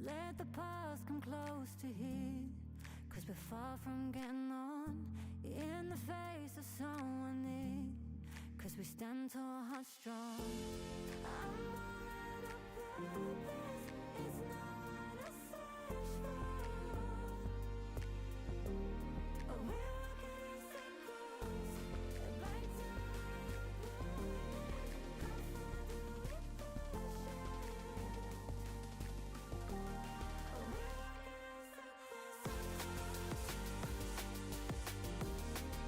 Let the past come close to here, 'cause we're far from getting on in the face of someone near, 'cause we stand tall, heart strong. I'm running up purpose, it's not what I search for. Oh, we're walking in circles, back down and how far do we push it? Oh, we're walking in circles, oh, we're walking in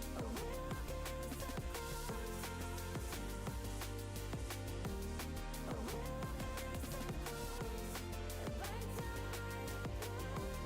circles, oh, we're walking in circles, back down and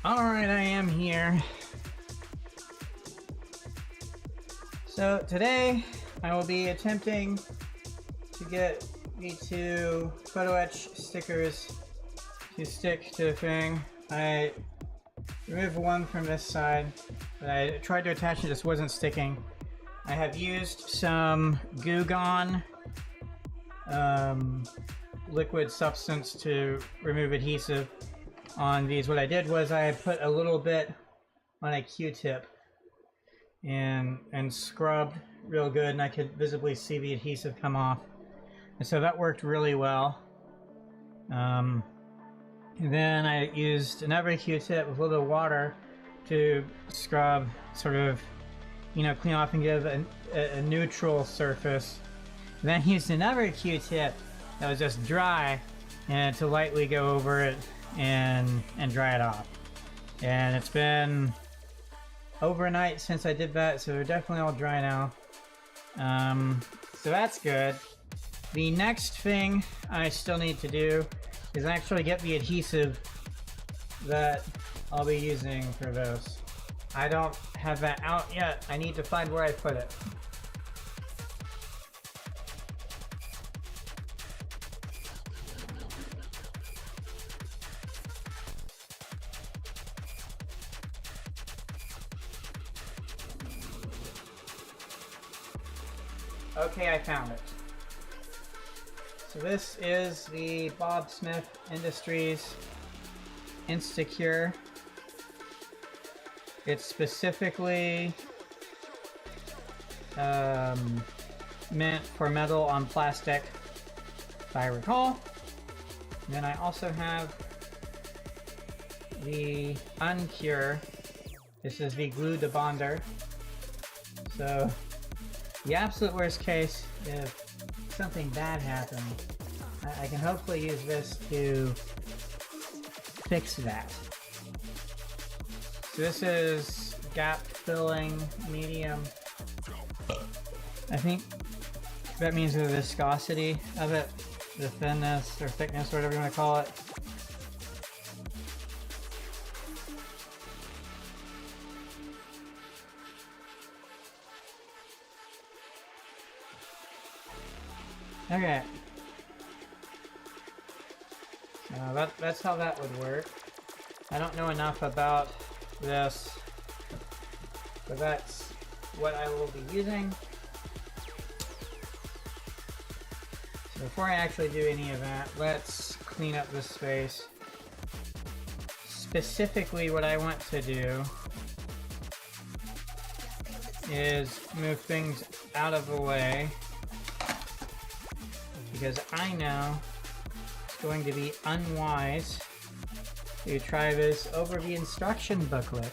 Alright, I am here. So today I will be attempting to get the two photo etch stickers to stick to the thing. I removed one from this side, but I tried to attach it, just wasn't sticking. I have used some Goo Gone liquid substance to remove adhesive on these. What I did was I put a little bit on a Q-tip and scrubbed real good, and I could visibly see the adhesive come off. And so that worked really well. And then I used another Q-tip with a little water to scrub, sort of, you know, clean off and give a neutral surface. And then I used another Q-tip that was just dry and to lightly go over it and dry it off. And it's been overnight since I did that, so they're definitely all dry now. So that's good. The next thing I still need to do is actually get the adhesive that I'll be using for this. I don't have that out yet. I need to find where I put it. Okay, I found it. So this is the Bob Smith Industries Instacure. It's specifically meant for metal on plastic, if I recall. And then I also have the Uncure. This is the glue debonder. So the absolute worst case, if something bad happens, I can hopefully use this to fix that. So this is gap filling medium. I think that means the viscosity of it, the thinness or thickness, whatever you want to call it. Okay. That's how that would work. I don't know enough about this, but that's what I will be using. So before I actually do any of that, let's clean up this space. Specifically, what I want to do is move things out of the way, because I know it's going to be unwise to try this over the instruction booklet.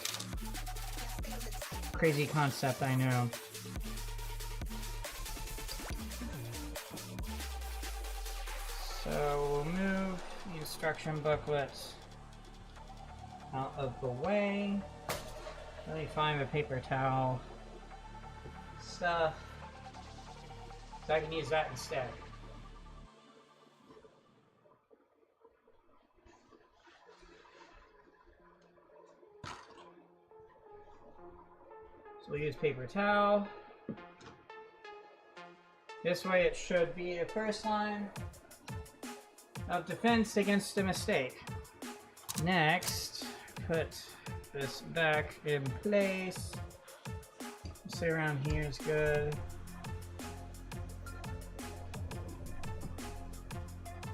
Crazy concept, I know. So we'll move the instruction booklet out of the way. Let me find the paper towel stuff so I can use that instead. So we'll use paper towel. This way it should be a first line of defense against a mistake. Next, put this back in place. Say around here is good.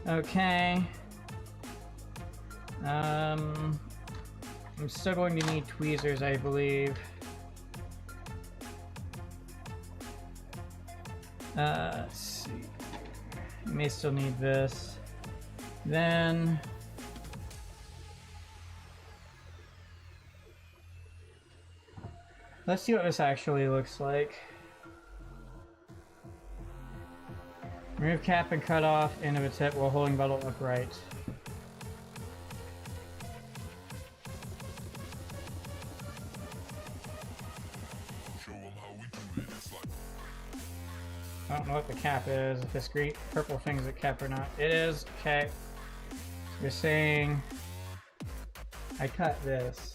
Okay. I'm still going to need tweezers, I believe. Let's see. I may still need this. Then let's see what this actually looks like. Remove cap and cut off end of a tip while holding bottle upright. I don't know what the cap is, if this green purple thing's a cap or not. It is, okay. So you're saying I cut this.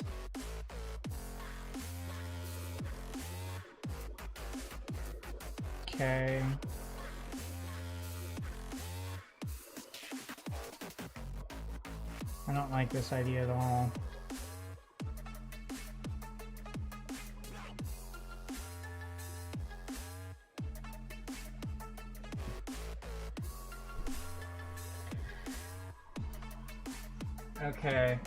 Okay. I don't like this idea at all. Okay,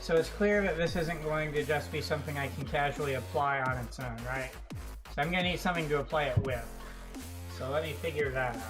so it's clear that this isn't going to just be something I can casually apply on its own, right? So I'm going to need something to apply it with. So let me figure that out.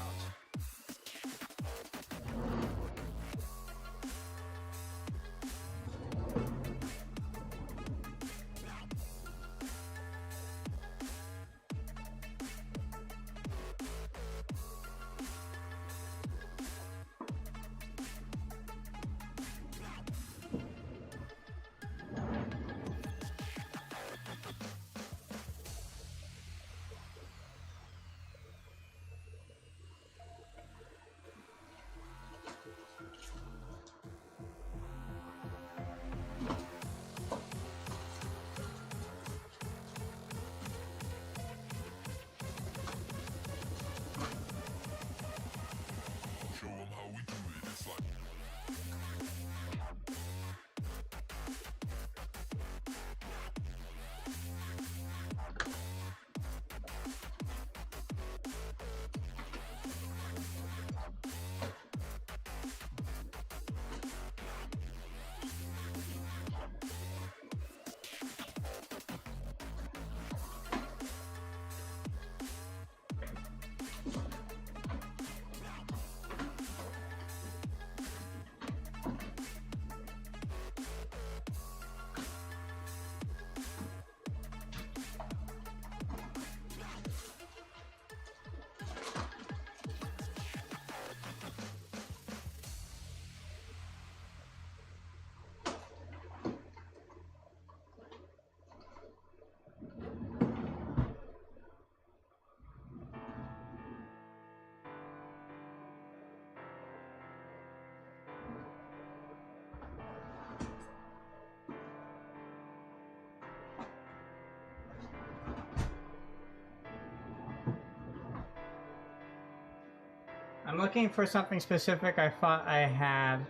I'm looking for something specific I thought I had.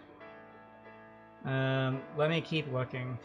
Let me keep looking.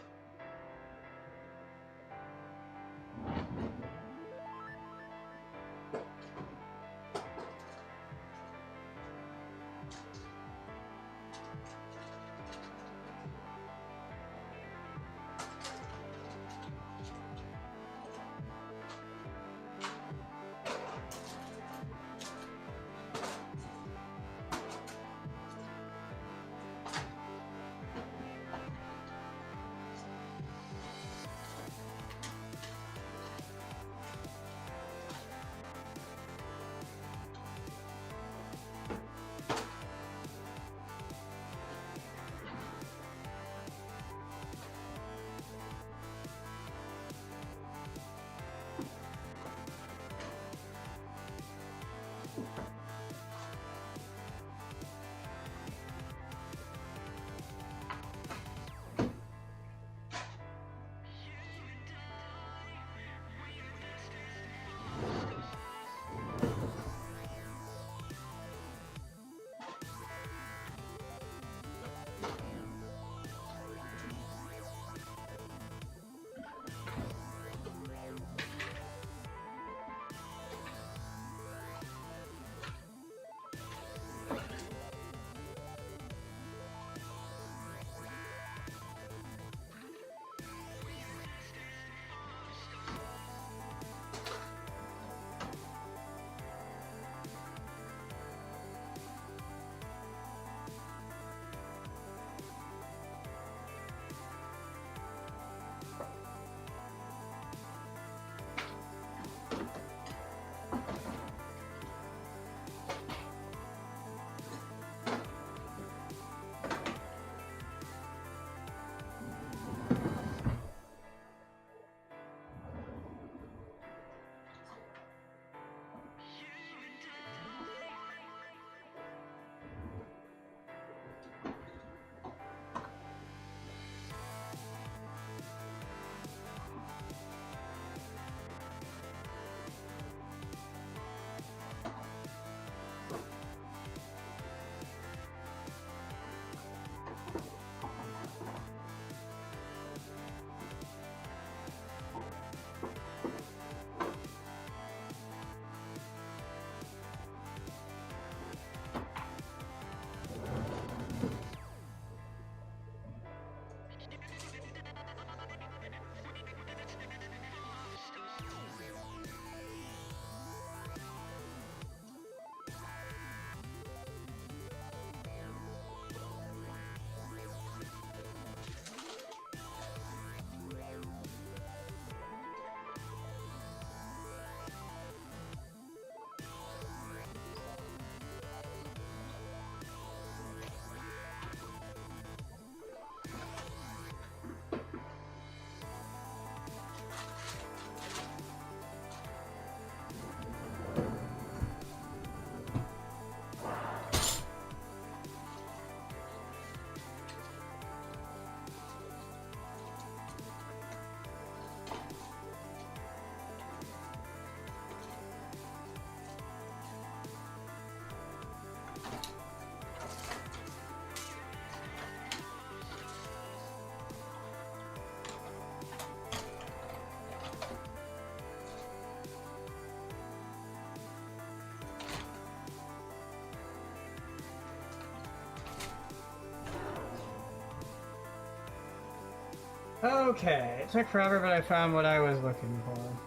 Okay, it took forever, but I found what I was looking for.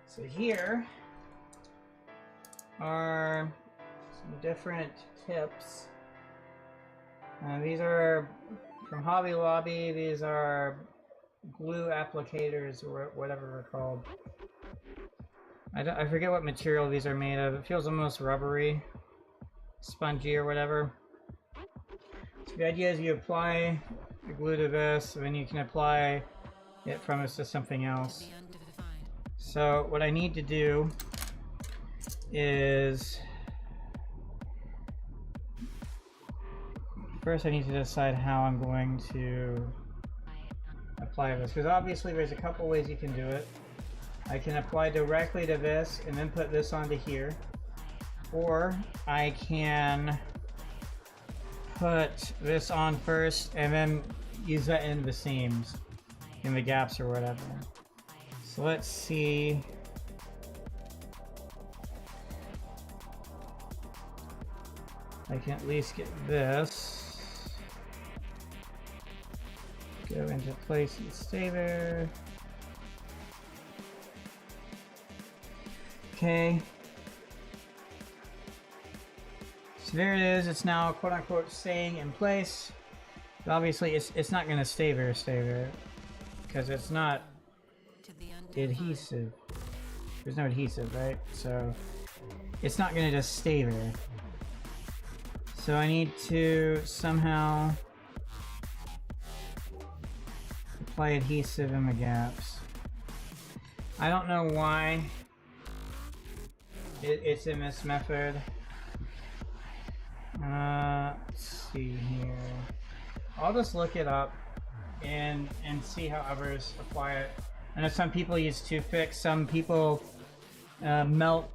So here are some different tips. These are from Hobby Lobby. These are glue applicators, or whatever they're called. I forget what material these are made of. It feels almost rubbery, spongy, or whatever. So the idea is you apply the glue to this, and then you can apply it from this to something else. So what I need to do is first I need to decide how I'm going to apply this, because obviously there's a couple ways you can do it. I can apply directly to this and then put this onto here, or I can put this on first and then use that in the seams, in the gaps or whatever. So let's see. I can at least get this. Go into place and stay there. Okay. So there it is. It's now quote unquote staying in place. But obviously it's not gonna stay there because it's not adhesive. There's no adhesive, right? So it's not gonna just stay there. So I need to somehow apply adhesive in the gaps. I don't know why it's in this method. Let's see here. I'll just look it up and see how others apply it. I know some people use toothpicks, some people melt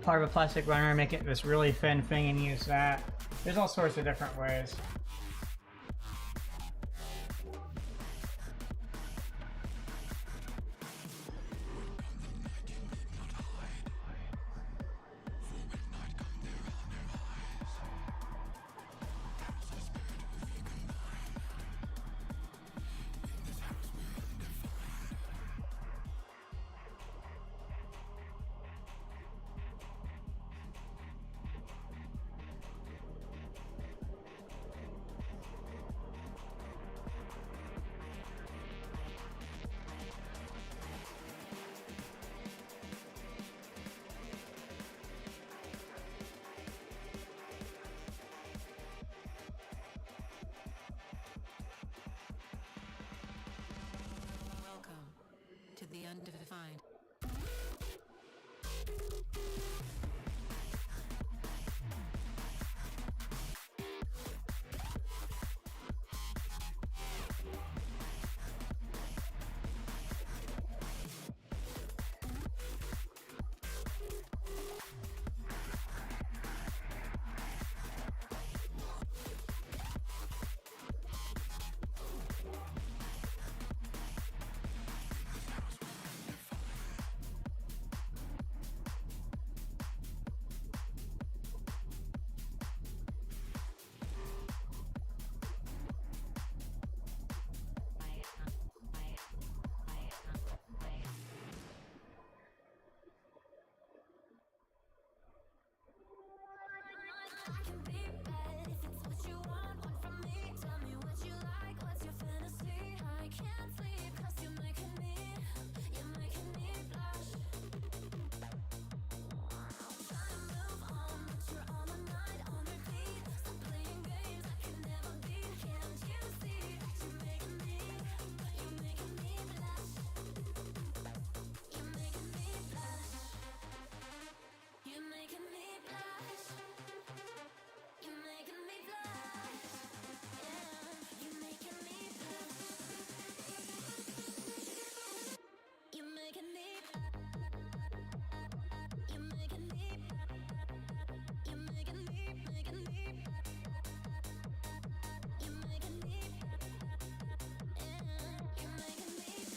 part of a plastic runner and make it this really thin thing and use that. There's all sorts of different ways. Undefined.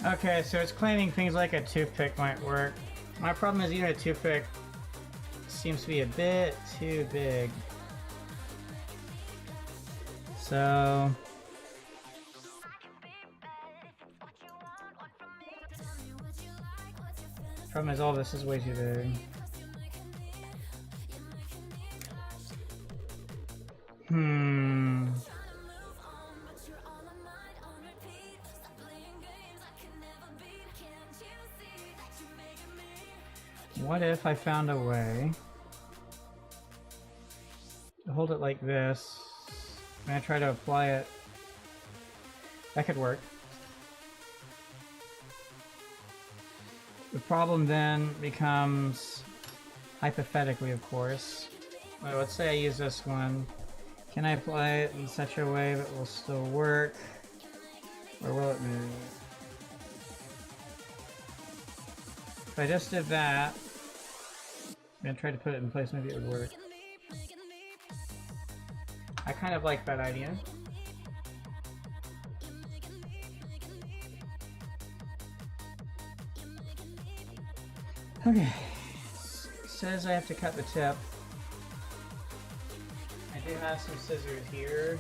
Okay, so it's claiming things like a toothpick might work. My problem is even a toothpick seems to be a bit too big. So problem is all this is way too big. What if I found a way to hold it like this and I try to apply it? That could work. The problem then becomes, hypothetically of course, well, let's say I use this one. Can I apply it in such a way that it will still work? Or will it move? If I just did that, I'm gonna try to put it in place, maybe it would work. I kind of like that idea. Okay, says I have to cut the tip. I do have some scissors here.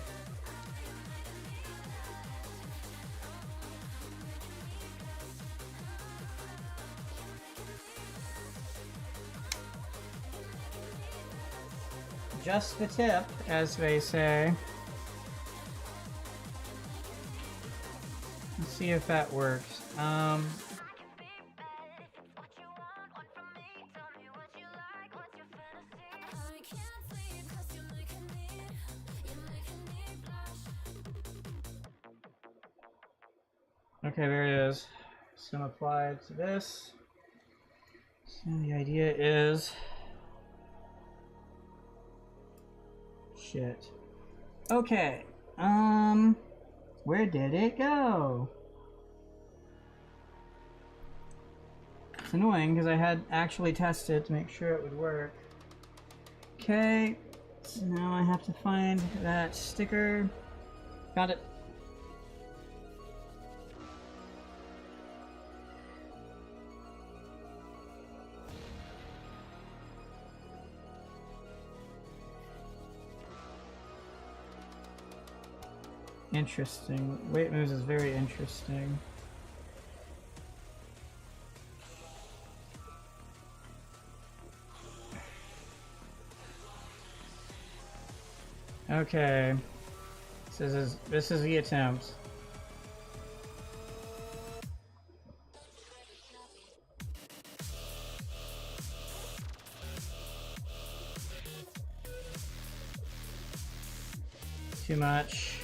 Just the tip, as they say. Let's see if that works. Okay, there it is. Just gonna apply it to this. So the idea is... Shit. Okay, where did it go? It's annoying because I had actually tested to make sure it would work. Okay, so now I have to find that sticker. Got it. Interesting. Weight moves is very interesting. Okay. This is the attempt. Too much.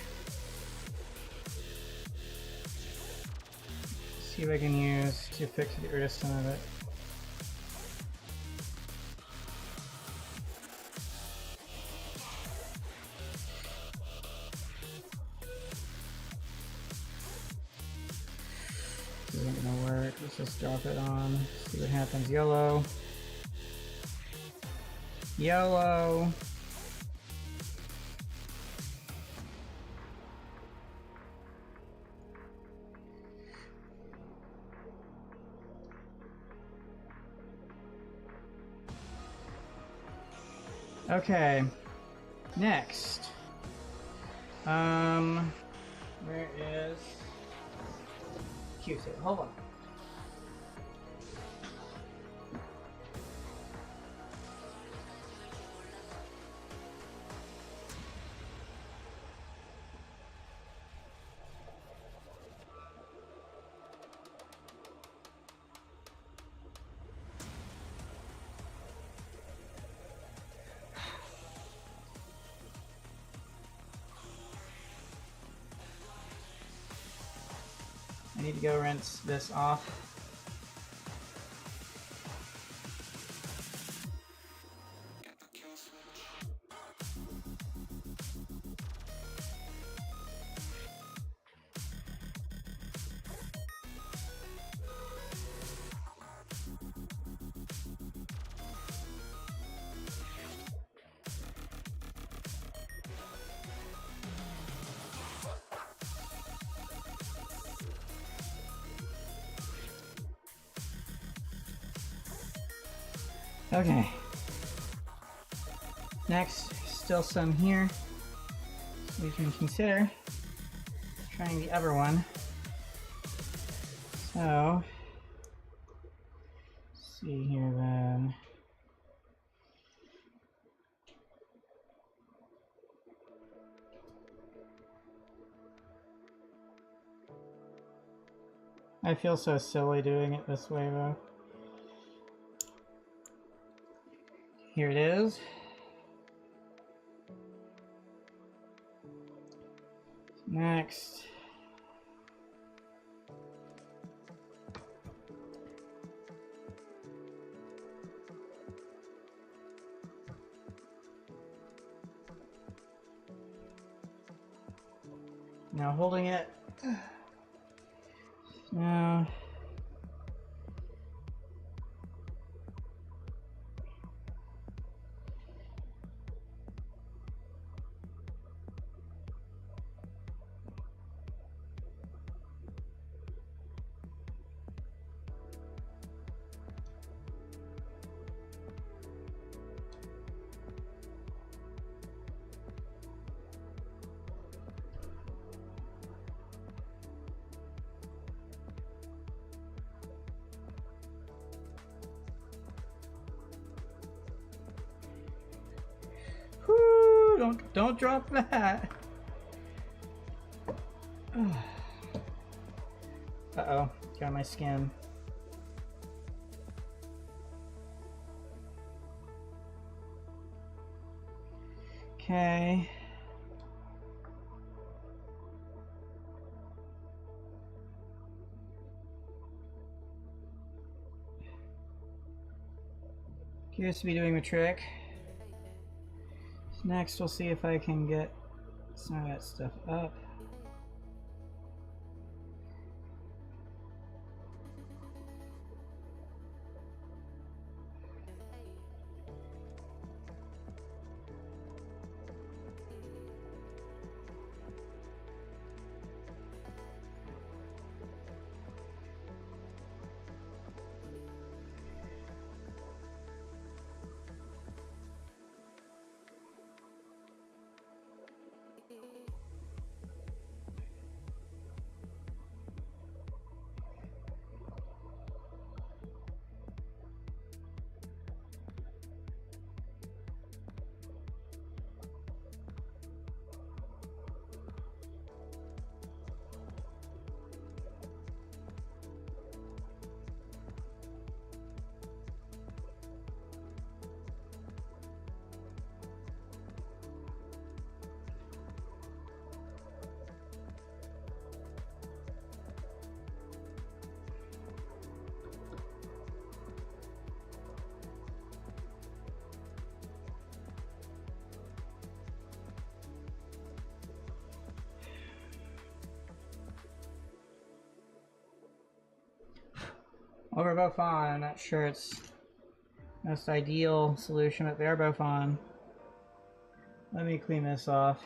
See if I can use toothpick to get rid of some of it. This isn't gonna work. Let's just drop it on. See what happens. Yellow. Yellow. Okay, next. Where is Q-tip? Hold on. I need to go rinse this off. Okay. Next, still some here. We can consider trying the other one. So, let's see here then. I feel so silly doing it this way though. Here it is. Next. Now holding it. Now. Whoo, don't drop that. Uh-oh, got my skin. Okay. Appears to be doing the trick. Next, we'll see if I can get some of that stuff up. Well, we're both on. I'm not sure it's the most ideal solution, but they're both on. Let me clean this off.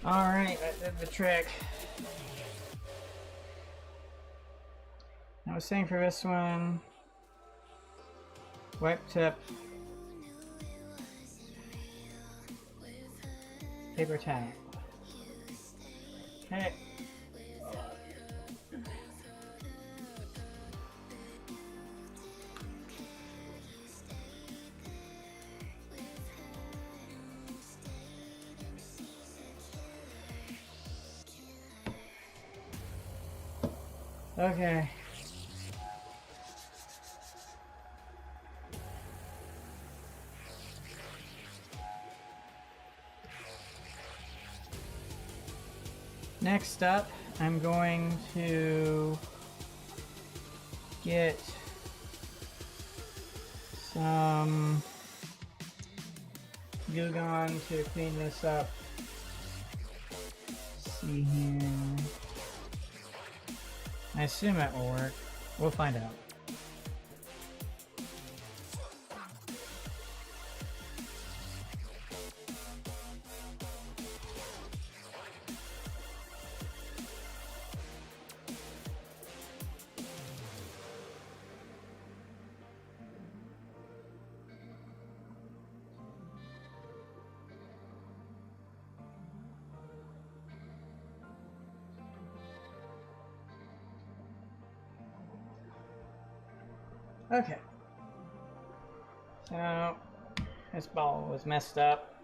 Alright, that did the trick. I was saying for this one, wipe tip, paper towel. Okay. Okay. Next up, I'm going to get some glue gun to clean this up. Let's see here. I assume it will work. We'll find out. Okay. So, this ball was messed up.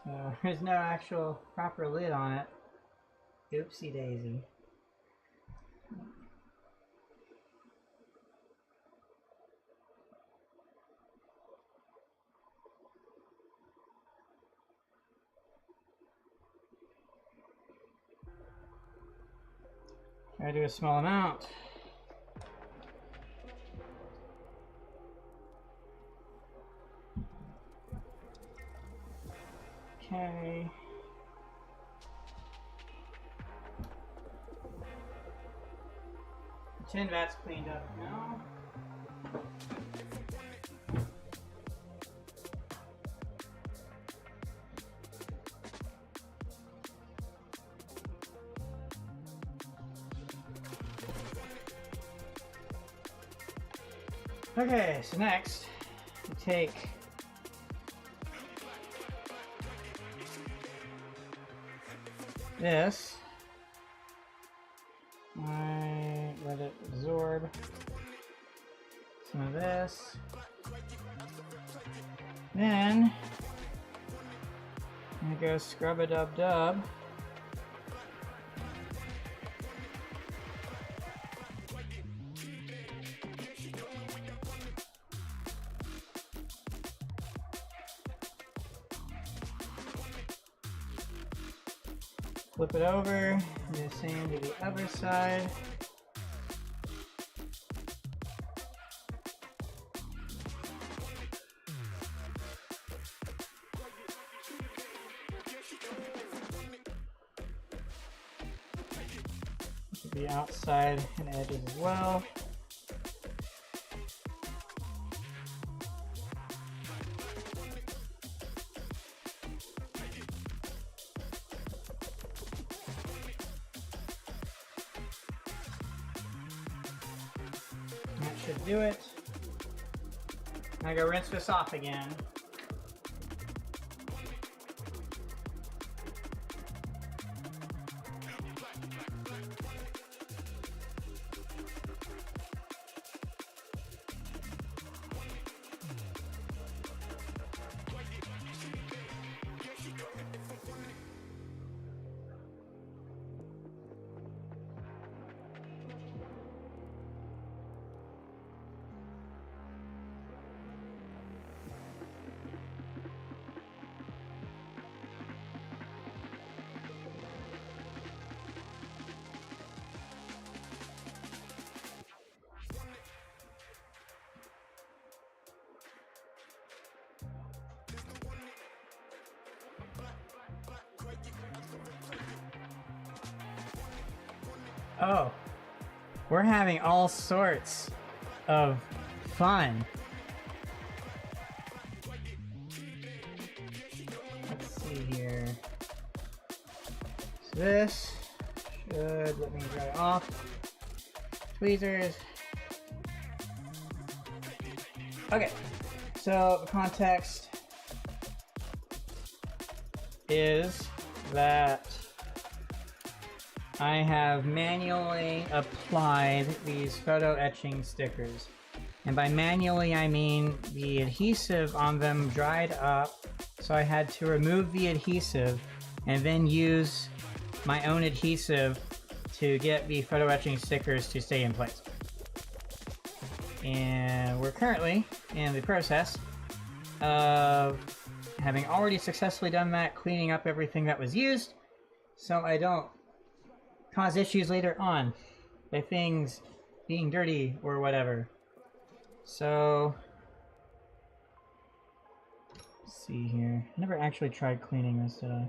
So, there's no actual proper lid on it. Oopsie daisy. Try to do a small amount. Okay. The tin vat's cleaned up now. Okay, so next we take this, I let it absorb some of this, then I'm gonna go scrub-a-dub-dub. Flip it over, do the same to the other side. The outside and edges as well. That should do it. Now go rinse this off again. Oh, we're having all sorts of fun. Let's see here. So this should let me dry off. Tweezers. Okay, so the context is that I have manually applied these photo etching stickers. And by manually, I mean the adhesive on them dried up, so I had to remove the adhesive and then use my own adhesive to get the photo etching stickers to stay in place. And we're currently in the process of having already successfully done that, cleaning up everything that was used, so I don't cause issues later on by things being dirty or whatever. So, let's see here. I never actually tried cleaning this, did I?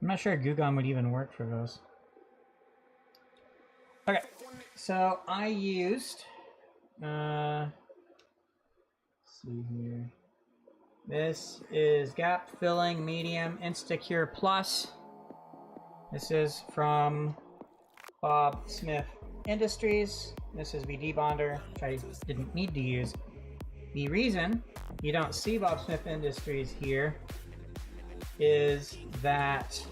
I'm not sure Goo Gone would even work for those. Okay, so I used, let's see here. This is Gap Filling Medium Instacure Plus. This is from Bob Smith Industries. This is the debonder, which I didn't need to use. The reason you don't see Bob Smith Industries here is that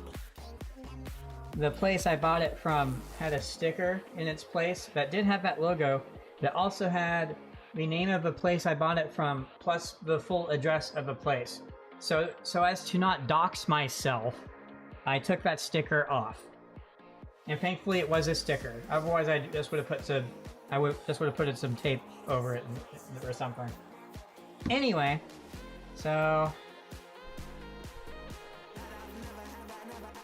the place I bought it from had a sticker in its place that did have that logo, that also had the name of the place I bought it from, plus the full address of the place. So as to not dox myself, I took that sticker off. And thankfully it was a sticker. Otherwise I just would have put some tape over it or something. Anyway, so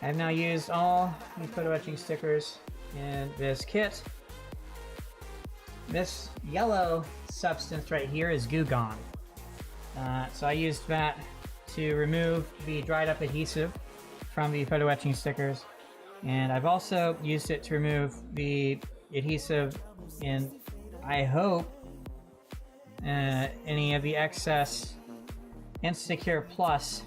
I've now used all the photo etching stickers in this kit. This yellow substance right here is Goo Gone. So I used that to remove the dried up adhesive from the photo etching stickers, and I've also used it to remove the adhesive in, I hope, any of the excess Instacure Plus.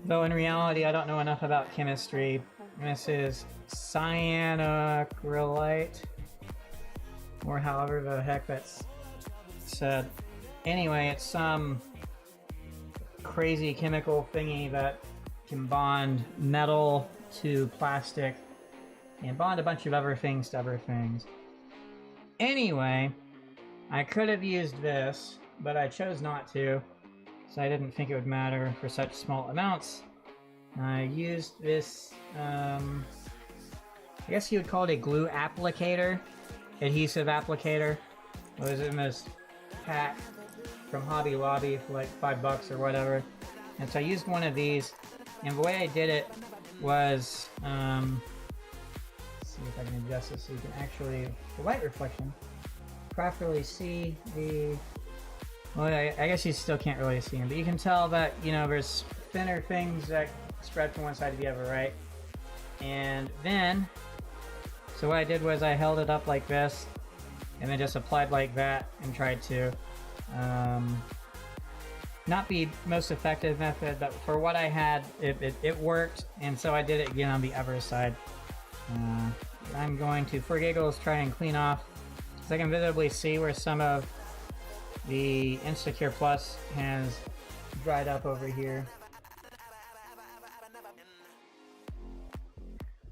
Though in reality I don't know enough about chemistry. This is cyanocrylite, or however the heck that's said. Anyway, it's some crazy chemical thingy that can bond metal to plastic and bond a bunch of other things to other things. Anyway, I could have used this, but I chose not to, so I didn't think it would matter for such small amounts. I used this, I guess you would call it a glue applicator, adhesive applicator. It was in this pack from Hobby Lobby for like $5 or whatever. And so I used one of these, and the way I did it was, let's see if I can adjust this so you can actually, the light reflection, properly see the, well, I guess you still can't really see them, but you can tell that, you know, there's thinner things that spread from one side to the other, right? And then, so what I did was I held it up like this, and then just applied like that, and tried to, not the most effective method, but for what I had, it worked, and so I did it again on the other side. I'm going to, for giggles, try and clean off, so I can visibly see where some of the Instacure Plus has dried up over here.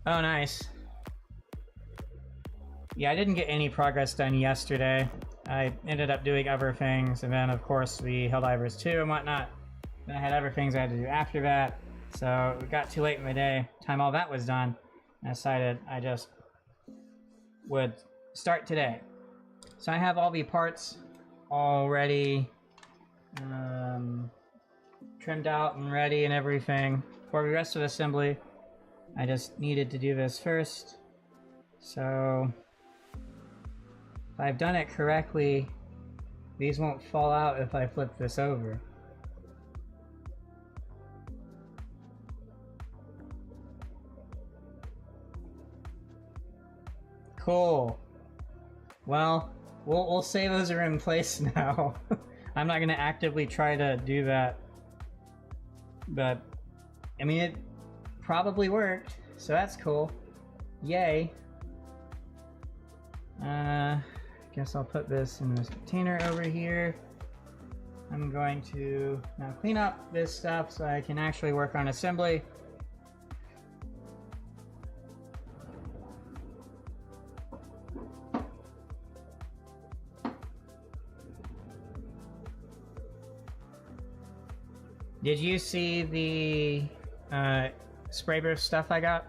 Oh, nice. Yeah, I didn't get any progress done yesterday. I ended up doing other things, and then of course we held Helldivers 2 and whatnot. Then I had other things I had to do after that, so it got too late in the day. Time all that was done, I decided I just would start today. So I have all the parts already trimmed out and ready and everything for the rest of the assembly. I just needed to do this first. So if I've done it correctly, these won't fall out if I flip this over. Cool. Well, we'll say those are in place now. I'm not going to actively try to do that, but I mean, it probably worked, so that's cool. Yay. Guess I'll put this in this container over here. I'm going to now clean up this stuff so I can actually work on assembly. Did you see the spray booth stuff I got?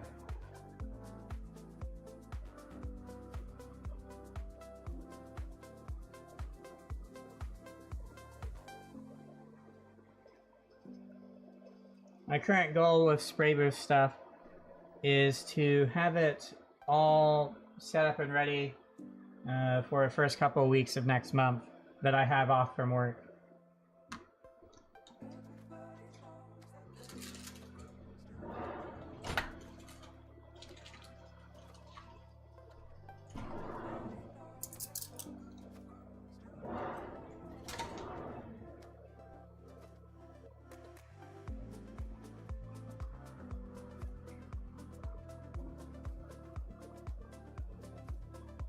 My current goal with spray booth stuff is to have it all set up and ready for the first couple of weeks of next month that I have off from work.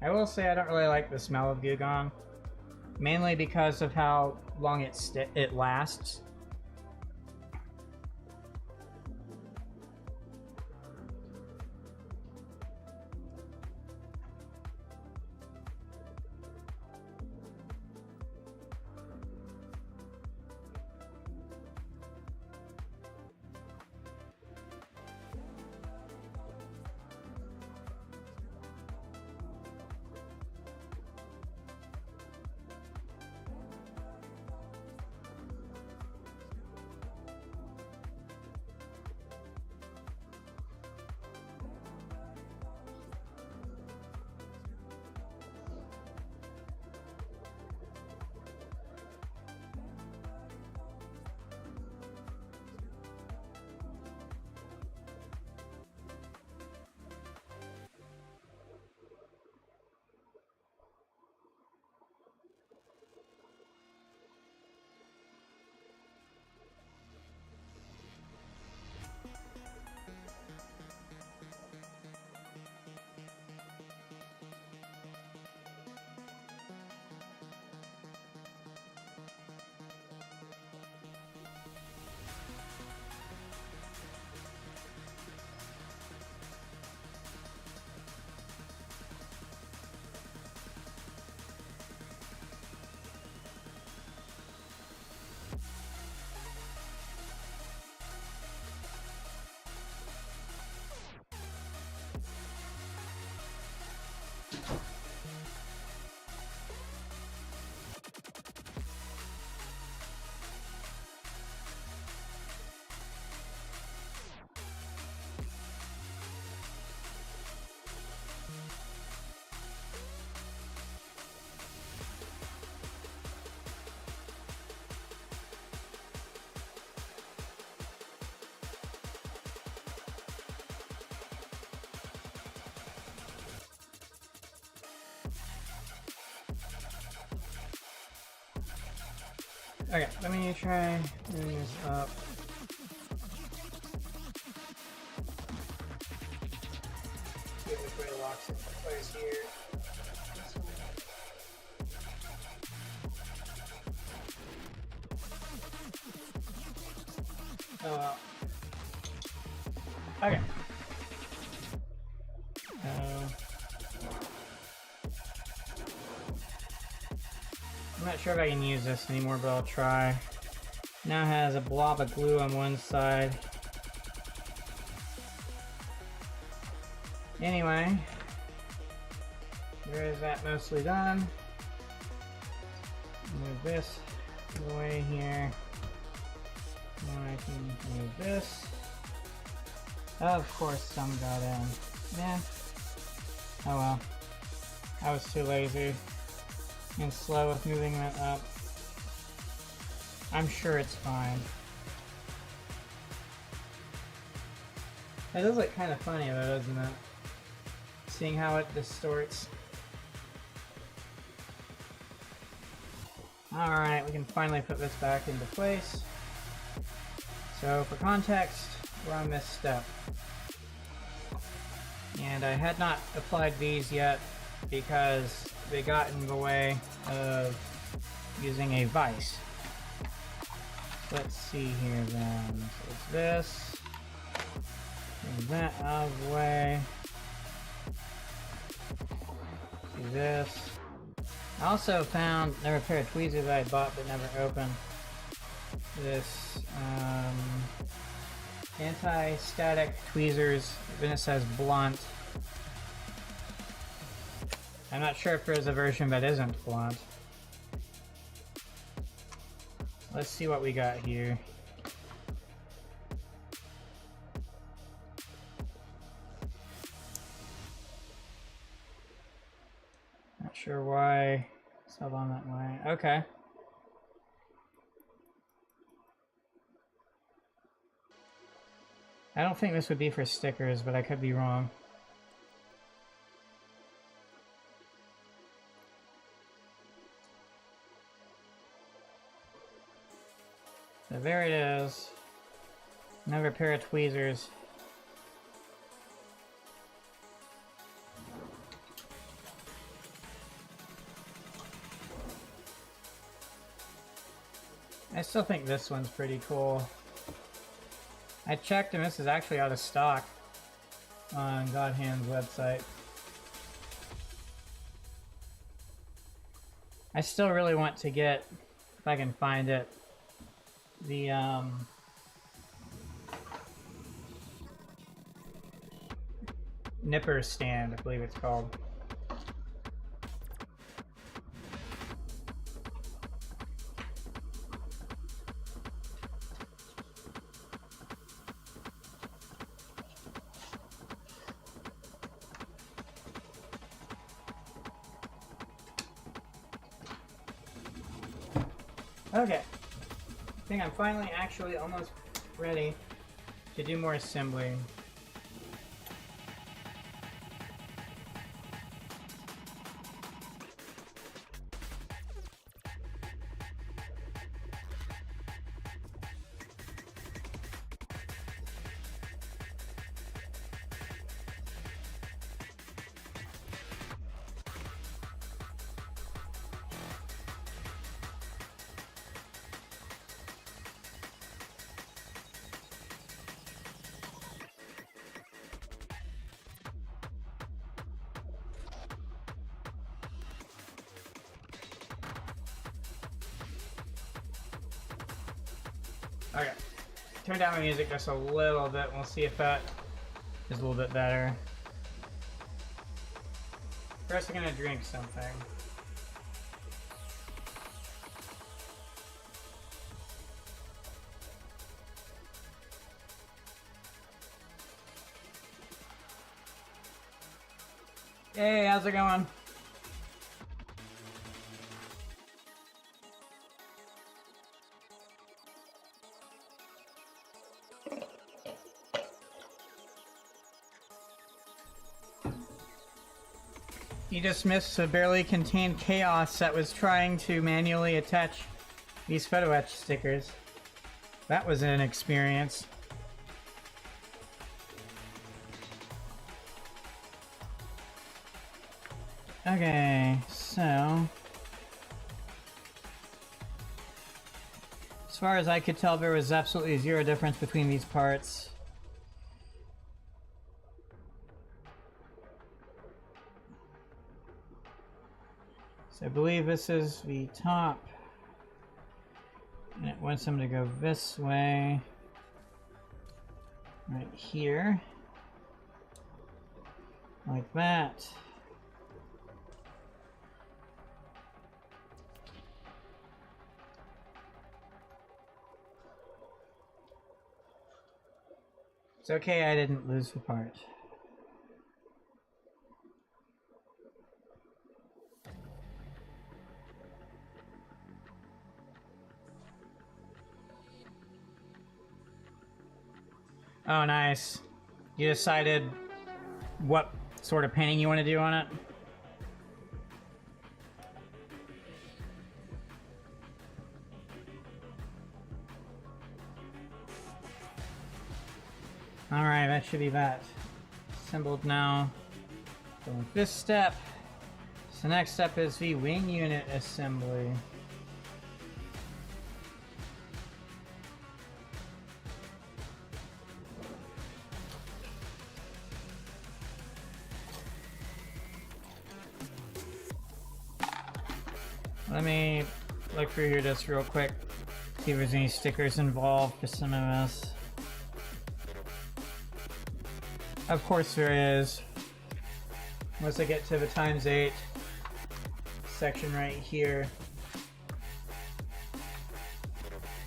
I will say I don't really like the smell of Gugong, mainly because of how long it lasts. Okay, let me try moving this up. See if this way locks it in place here. Oh well. Okay. I'm not sure if I can use this anymore, but I'll try. Now it has a blob of glue on one side. Anyway, there is that mostly done. Move this away here. Now I can move this. Of course some got in. Yeah. Oh well. I was too lazy and slow with moving that up. I'm sure it's fine. It does look kind of funny though, doesn't it? Seeing how it distorts. Alright, we can finally put this back into place. So for context, we're on this step. And I had not applied these yet because they got in the way of using a vise. Let's see here then. So it's this. Move that out of the way. Do this. I also found another pair of tweezers that I bought but never opened. This anti-static tweezers. Then it says blunt. I'm not sure if there's a version that isn't blunt. Let's see what we got here. sure why it's held on that way. Okay. I don't think this would be for stickers, but I could be wrong. So there it is. Another pair of tweezers. I still think this one's pretty cool. I checked and this is actually out of stock on Godhand's website. I still really want to get, if I can find it, the nipper stand, I believe it's called. Okay, I think I'm finally actually almost ready to do more assembly. Okay, turn down my music just a little bit. We'll see if that is a little bit better. First, I'm gonna drink something. Hey, how's it going? You just missed a barely contained chaos that was trying to manually attach these photo etch stickers. That was an experience. Okay, so as far as I could tell, there was absolutely zero difference between these parts. So I believe this is the top, and it wants them to go this way, right here, like that. It's okay, I didn't lose the part. Oh, nice. You decided what sort of painting you want to do on it? Alright, that should be that. Assembled now. So with this step. So next step is the wing unit assembly. Let me look through here just real quick, see if there's any stickers involved for some of this. Of course there is. Once I get to the ×8 section right here.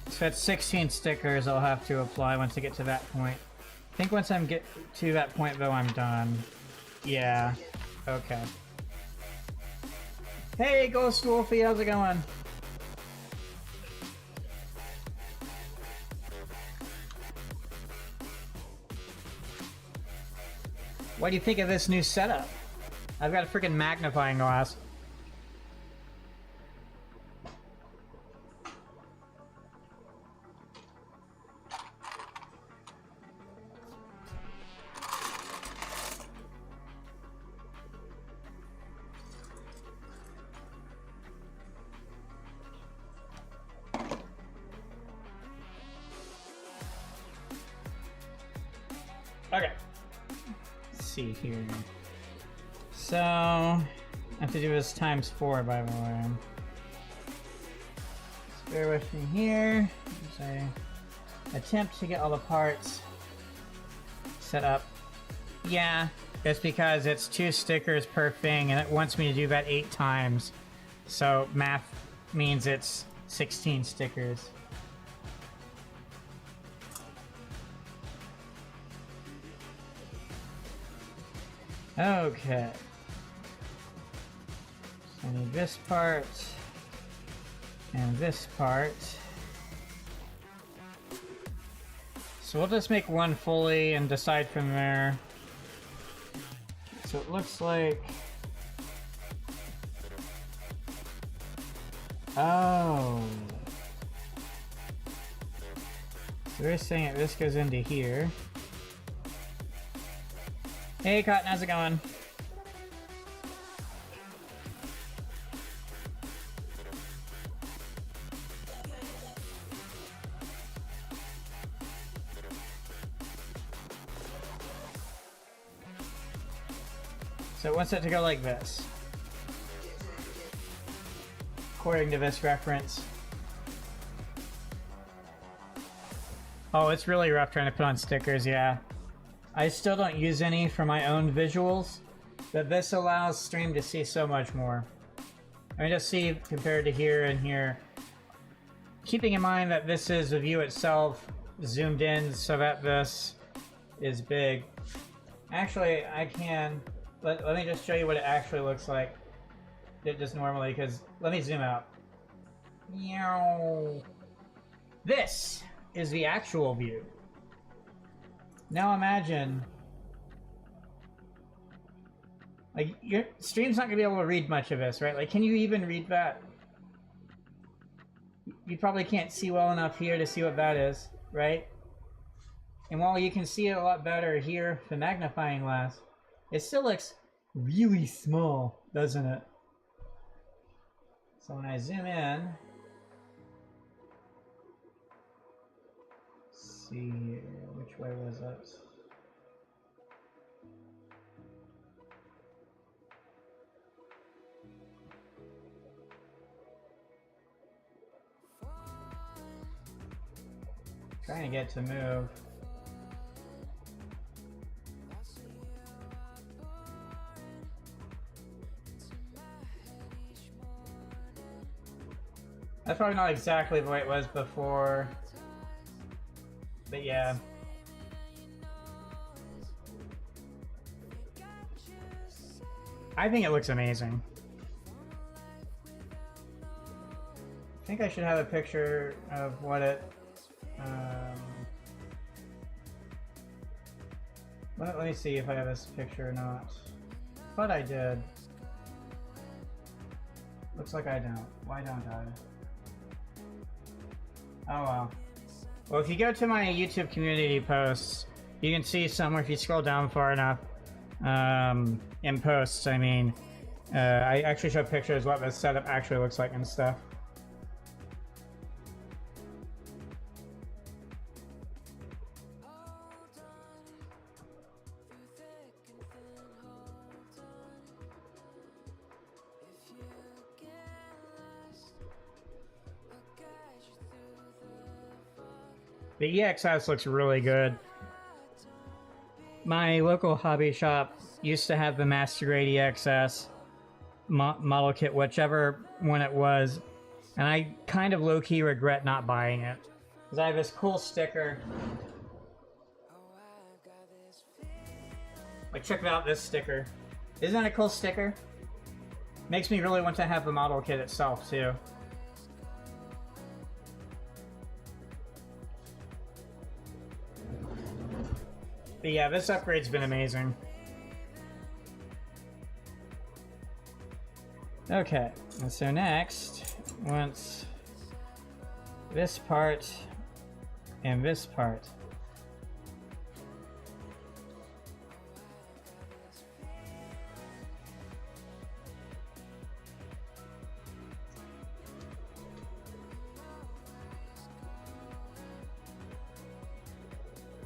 So that's 16 stickers I'll have to apply once I get to that point. I think once I get to that point though, I'm done. Yeah, okay. Hey, Ghost Wolfie, how's it going? What do you think of this new setup? I've got a freaking magnifying glass. Okay. Let's see here. So, I have to do this times 4, by the way. Just bear with me here as I attempt to get all the parts set up. Yeah, it's because it's 2 stickers per thing, and it wants me to do that 8 times. So, math means it's 16 stickers. Okay. So I need this part and this part. So we'll just make one fully and decide from there. So it looks like... Oh. So we're saying that this goes into here. Hey Cotton, how's it going? So it wants it to go like this, according to this reference. Oh, it's really rough trying to put on stickers, yeah. I still don't use any for my own visuals, but this allows stream to see so much more. I mean, just see compared to here and here. Keeping in mind that this is the view itself zoomed in so that this is big. Actually, I can... Let me just show you what it actually looks like. Just normally, because... Let me zoom out. This is the actual view. Now imagine, like, your stream's not gonna be able to read much of this, right? Like, can you even read that? You probably can't see well enough here to see what that is, right? And while you can see it a lot better here, the magnifying glass, it still looks really small, doesn't it? So when I zoom in, see here, which way was it? Trying to get to move. That's probably not exactly the way it was before. But yeah. I think it looks amazing. I think I should have a picture of what it... let me see if I have this picture or not. Thought I did. Looks like I don't. Why don't I? Oh well. Well, if you go to my YouTube community posts, you can see somewhere if you scroll down far enough. In posts, I mean, I actually show pictures what the setup actually looks like and stuff. The EXS looks really good. My local hobby shop used to have the Master Grade EXS model kit, whichever one it was, and I kind of low-key regret not buying it. Because I have this cool sticker. Like, check out this sticker. Isn't that a cool sticker? Makes me really want to have the model kit itself too. But yeah, this upgrade's been amazing. Okay, and so next, once this part and this part.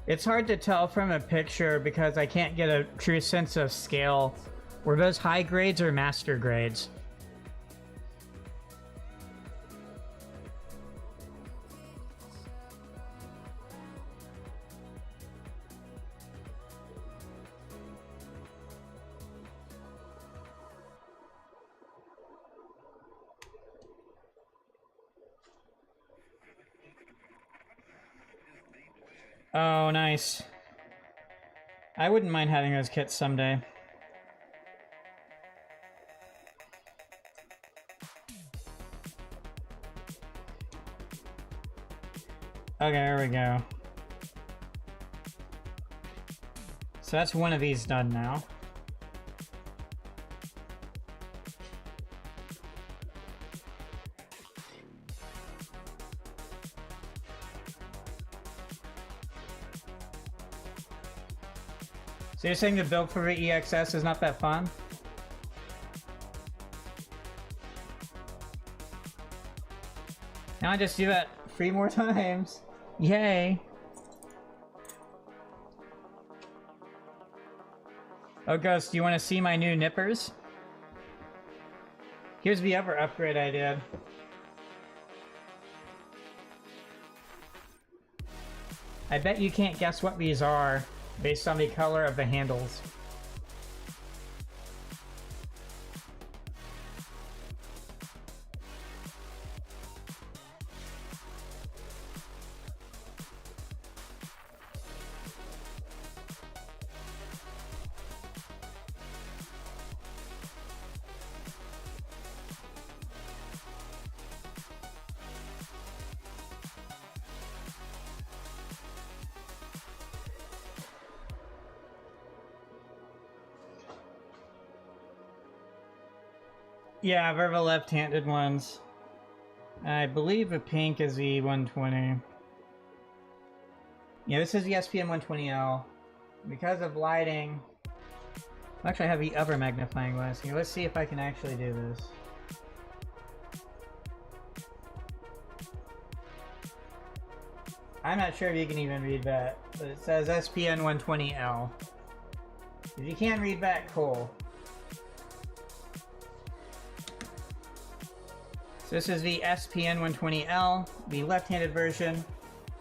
It's hard to tell from a picture because I can't get a true sense of scale. Were those high grades or master grades? Oh, nice. I wouldn't mind having those kits someday. Okay, there we go. So that's one of these done now. So you're saying the build for the EXS is not that fun? Now I just do that 3 more times. Yay! Oh, Ghost, do you want to see my new nippers? Here's the other upgrade I did. I bet you can't guess what these are based on the color of the handles. Yeah, they're the left-handed ones. I believe the pink is the 120. Yeah, this is the SPN 120L. Because of lighting... Actually, I have the other magnifying glass here. Let's see if I can actually do this. I'm not sure if you can even read that, but it says SPN 120L. If you can't read that, cool. So this is the SPN 120L, the left-handed version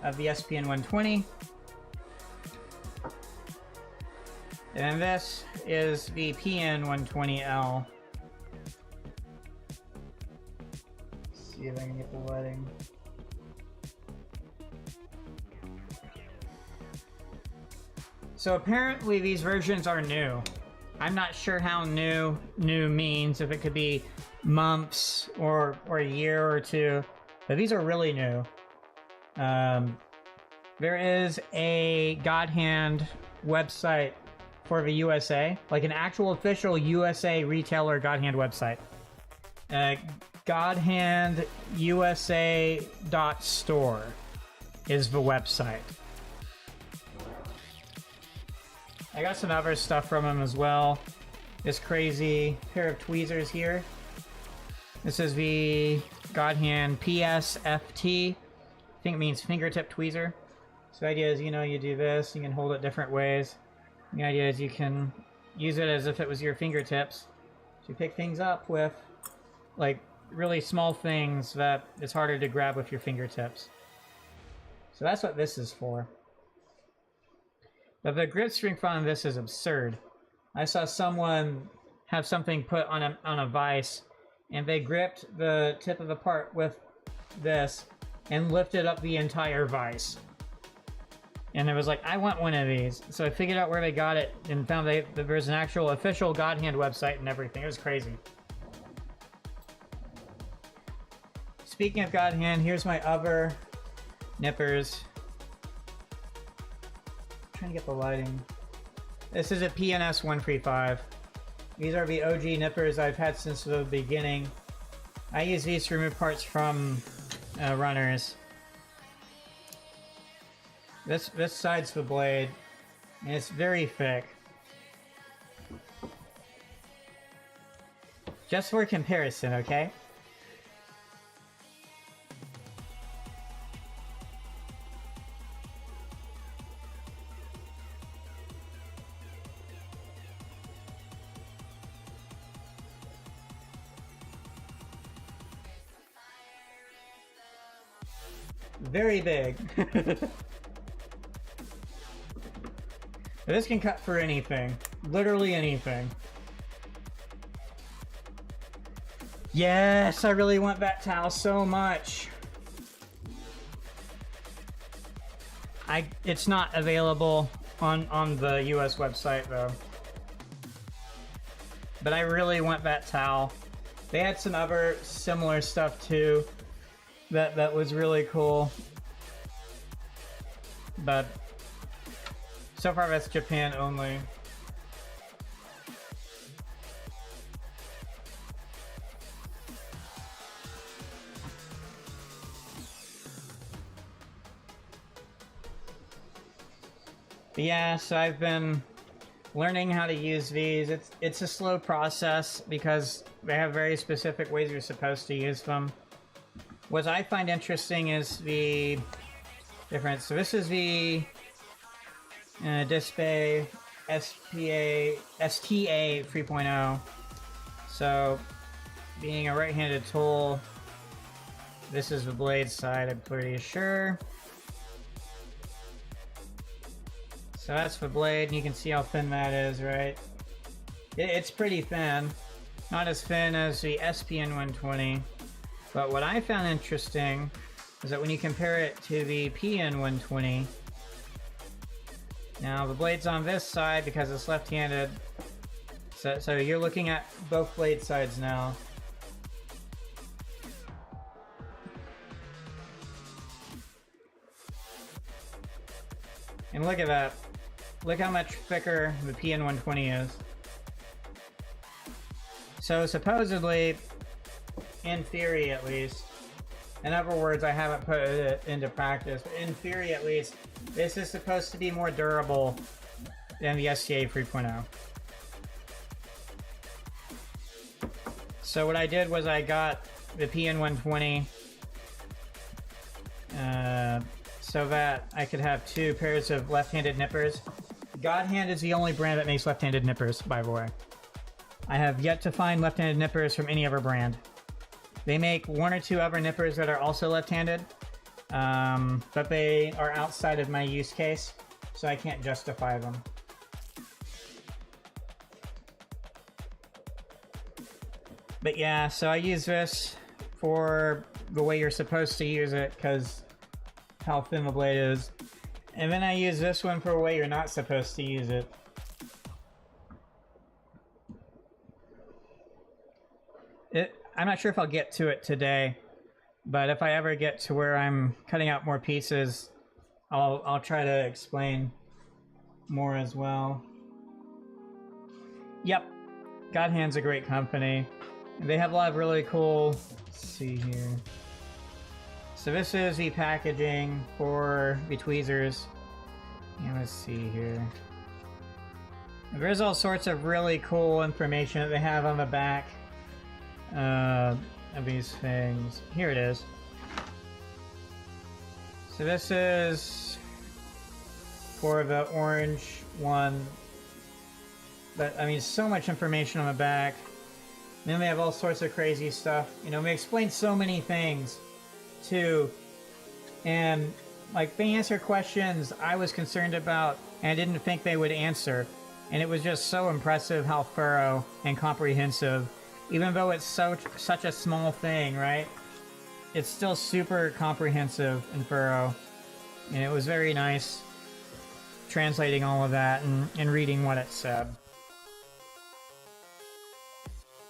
of the SPN 120. And this is the PN 120L. Let's see if I can get the lighting. So apparently these versions are new. I'm not sure how new means, if it could be months or a year or two, but these are really new. There is a God Hand website for the USA, like an actual official USA retailer God Hand website. godhandusa.store is the website. I got some other stuff from him as well. This crazy pair of tweezers here. This is the God Hand PSFT. I think it means fingertip tweezer. So the idea is, you know, you do this, you can hold it different ways. The idea is you can use it as if it was your fingertips. So you pick things up with, like, really small things that it's harder to grab with your fingertips. So that's what this is for. But the grip strength on this is absurd. I saw someone have something put on a vise, and they gripped the tip of the part with this and lifted up the entire vise. And it was like, I want one of these. So I figured out where they got it and found that there was an actual official God Hand website and everything. It was crazy. speaking of God hand, here's my other nippers. I'm trying to get the lighting. This is a PNS 135. These are the OG nippers I've had since the beginning. I use these to remove parts from runners. This side's the blade, and it's very thick. Just for comparison, okay? Very big. This can cut for anything. Literally anything. Yes, I really want that towel so much. It's not available on the US website though. But I really want that towel. They had some other similar stuff too that was really cool. But so far that's Japan only. But yeah, so I've been learning how to use these. It's a slow process because they have very specific ways you're supposed to use them. What I find interesting is the difference. So this is the Display STA 3.0. So being a right-handed tool, this is the blade side, I'm pretty sure. So that's the blade, and you can see how thin that is, right? It's pretty thin. Not as thin as the SPN 120. But what I found interesting is that when you compare it to the PN 120, now the blade's on this side because it's left-handed. So you're looking at both blade sides now. And look at that. Look how much thicker the PN 120 is. So supposedly, in theory at least, in other words, I haven't put it into practice, but in theory at least, this is supposed to be more durable than the STA 3.0. So what I did was I got the PN 120 so that I could have two pairs of left-handed nippers. Godhand is the only brand that makes left-handed nippers, by the way. I have yet to find left-handed nippers from any other brand. They make one or two other nippers that are also left-handed, but they are outside of my use case, so I can't justify them. But yeah, so I use this for the way you're supposed to use it, because how thin the blade is. And then I use this one for a way you're not supposed to use it. I'm not sure if I'll get to it today, but if I ever get to where I'm cutting out more pieces, I'll try to explain more as well. Yep, Godhand's a great company. They have a lot of really cool, let's see here. So this is the packaging for the tweezers. And let's see here. There's all sorts of really cool information that they have on the back of these things. Here it is. So this is for the orange one. But I mean, so much information on the back. And then they have all sorts of crazy stuff. You know, they explain so many things too. And like, they answer questions I was concerned about and I didn't think they would answer. And it was just so impressive how thorough and comprehensive. Even though it's such a small thing, right? It's still super comprehensive and thorough. And it was very nice translating all of that and reading what it said.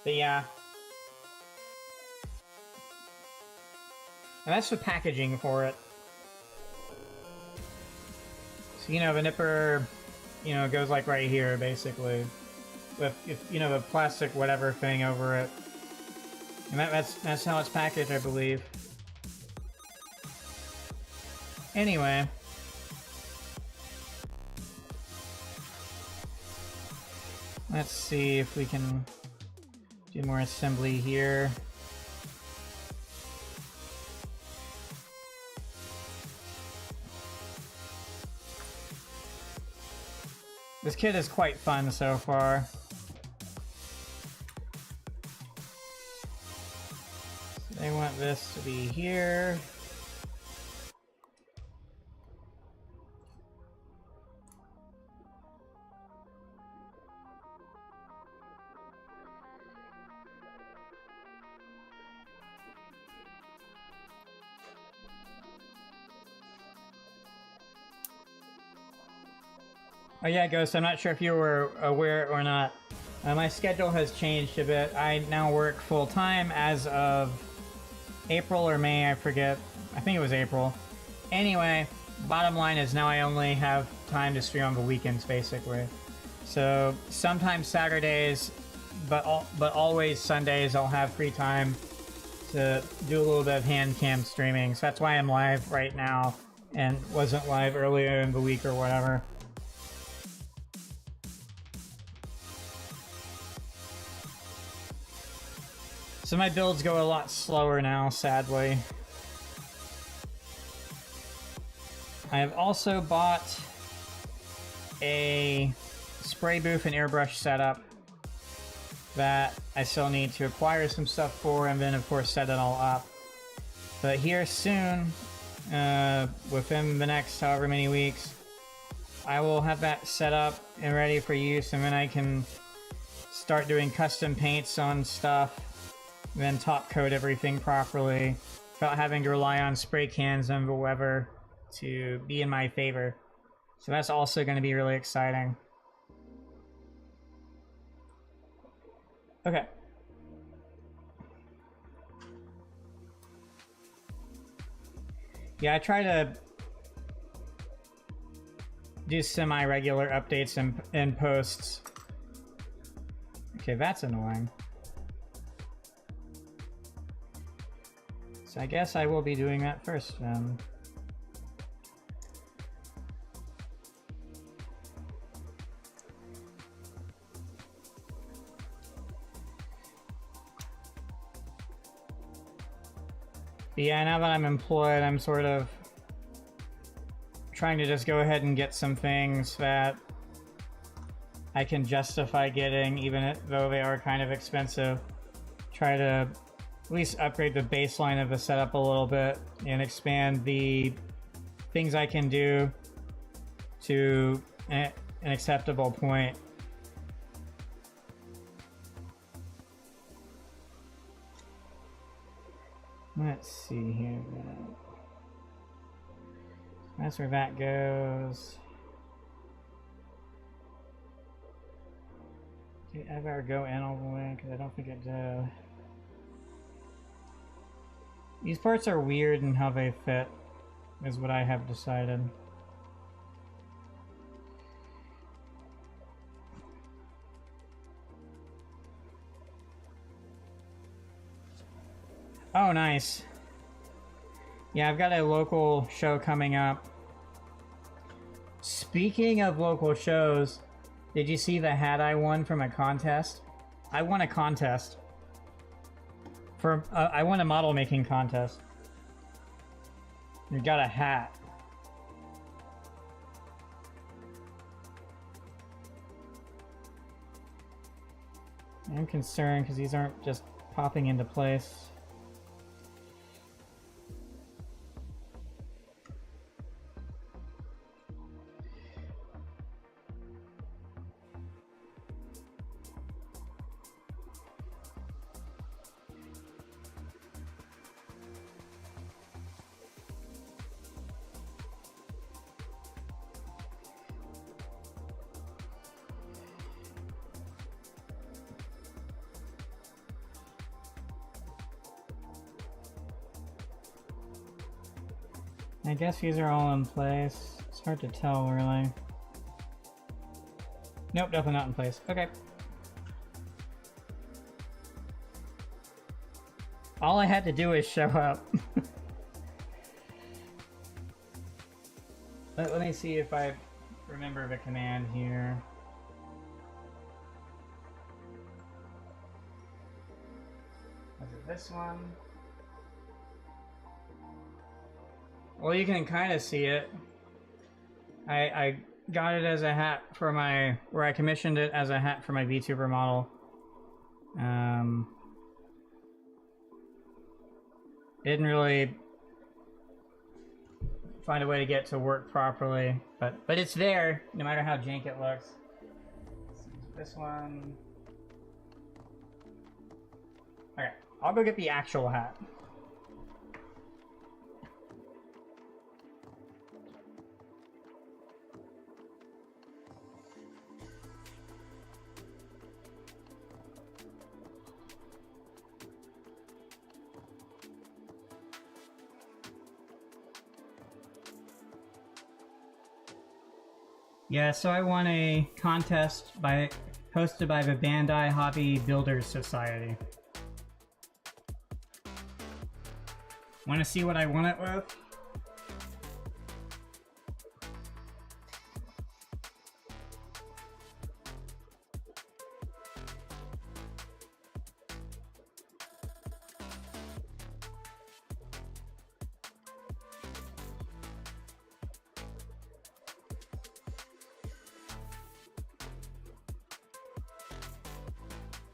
But yeah. And that's the packaging for it. So, you know, the nipper, you know, goes like right here, basically. With, you know, the plastic whatever thing over it. And that's how it's packaged, I believe. Anyway. Let's see if we can do more assembly here. This kit is quite fun so far. So they want this to be here. Oh yeah, Ghost, I'm not sure if you were aware or not. My schedule has changed a bit. I now work full-time as of April or May, I forget. I think it was April. Anyway, bottom line is now I only have time to stream on the weekends, basically. So sometimes Saturdays, but always Sundays I'll have free time to do a little bit of hand cam streaming. So that's why I'm live right now and wasn't live earlier in the week or whatever. So my builds go a lot slower now, sadly. I have also bought a spray booth and airbrush setup that I still need to acquire some stuff for, and then of course set it all up. But here soon, within the next however many weeks, I will have that set up and ready for use, and then I can start doing custom paints on stuff, then top coat everything properly without having to rely on spray cans and the weather to be in my favor. So that's also going to be really exciting. Okay. Yeah, I try to do semi-regular updates and posts. Okay, that's annoying. So I guess I will be doing that first then. But yeah, now that I'm employed, I'm sort of trying to just go ahead and get some things that I can justify getting, even though they are kind of expensive. Try to at least upgrade the baseline of the setup a little bit and expand the things I can do to an acceptable point. Let's see here. That's where that goes. Did it ever go in all the way? Because I don't think it did. These parts are weird in how they fit, is what I have decided. Oh, nice. Yeah, I've got a local show coming up. Speaking of local shows, did you see the hat I won from a contest? I won a contest. I won a model making contest. You got a hat. I'm concerned because these aren't just popping into place. I guess these are all in place. It's hard to tell, really. Nope, definitely not in place. Okay. All I had to do is show up. Let me see if I remember the command here. Was it this one? Well, you can kind of see it. I got it as a hat for my, where I commissioned it as a hat for my VTuber model. Didn't really find a way to get it to work properly, but it's there, no matter how jank it looks. This one. Okay, I'll go get the actual hat. Yeah, so I won a contest hosted by the Bandai Hobby Builders Society. Want to see what I won it with?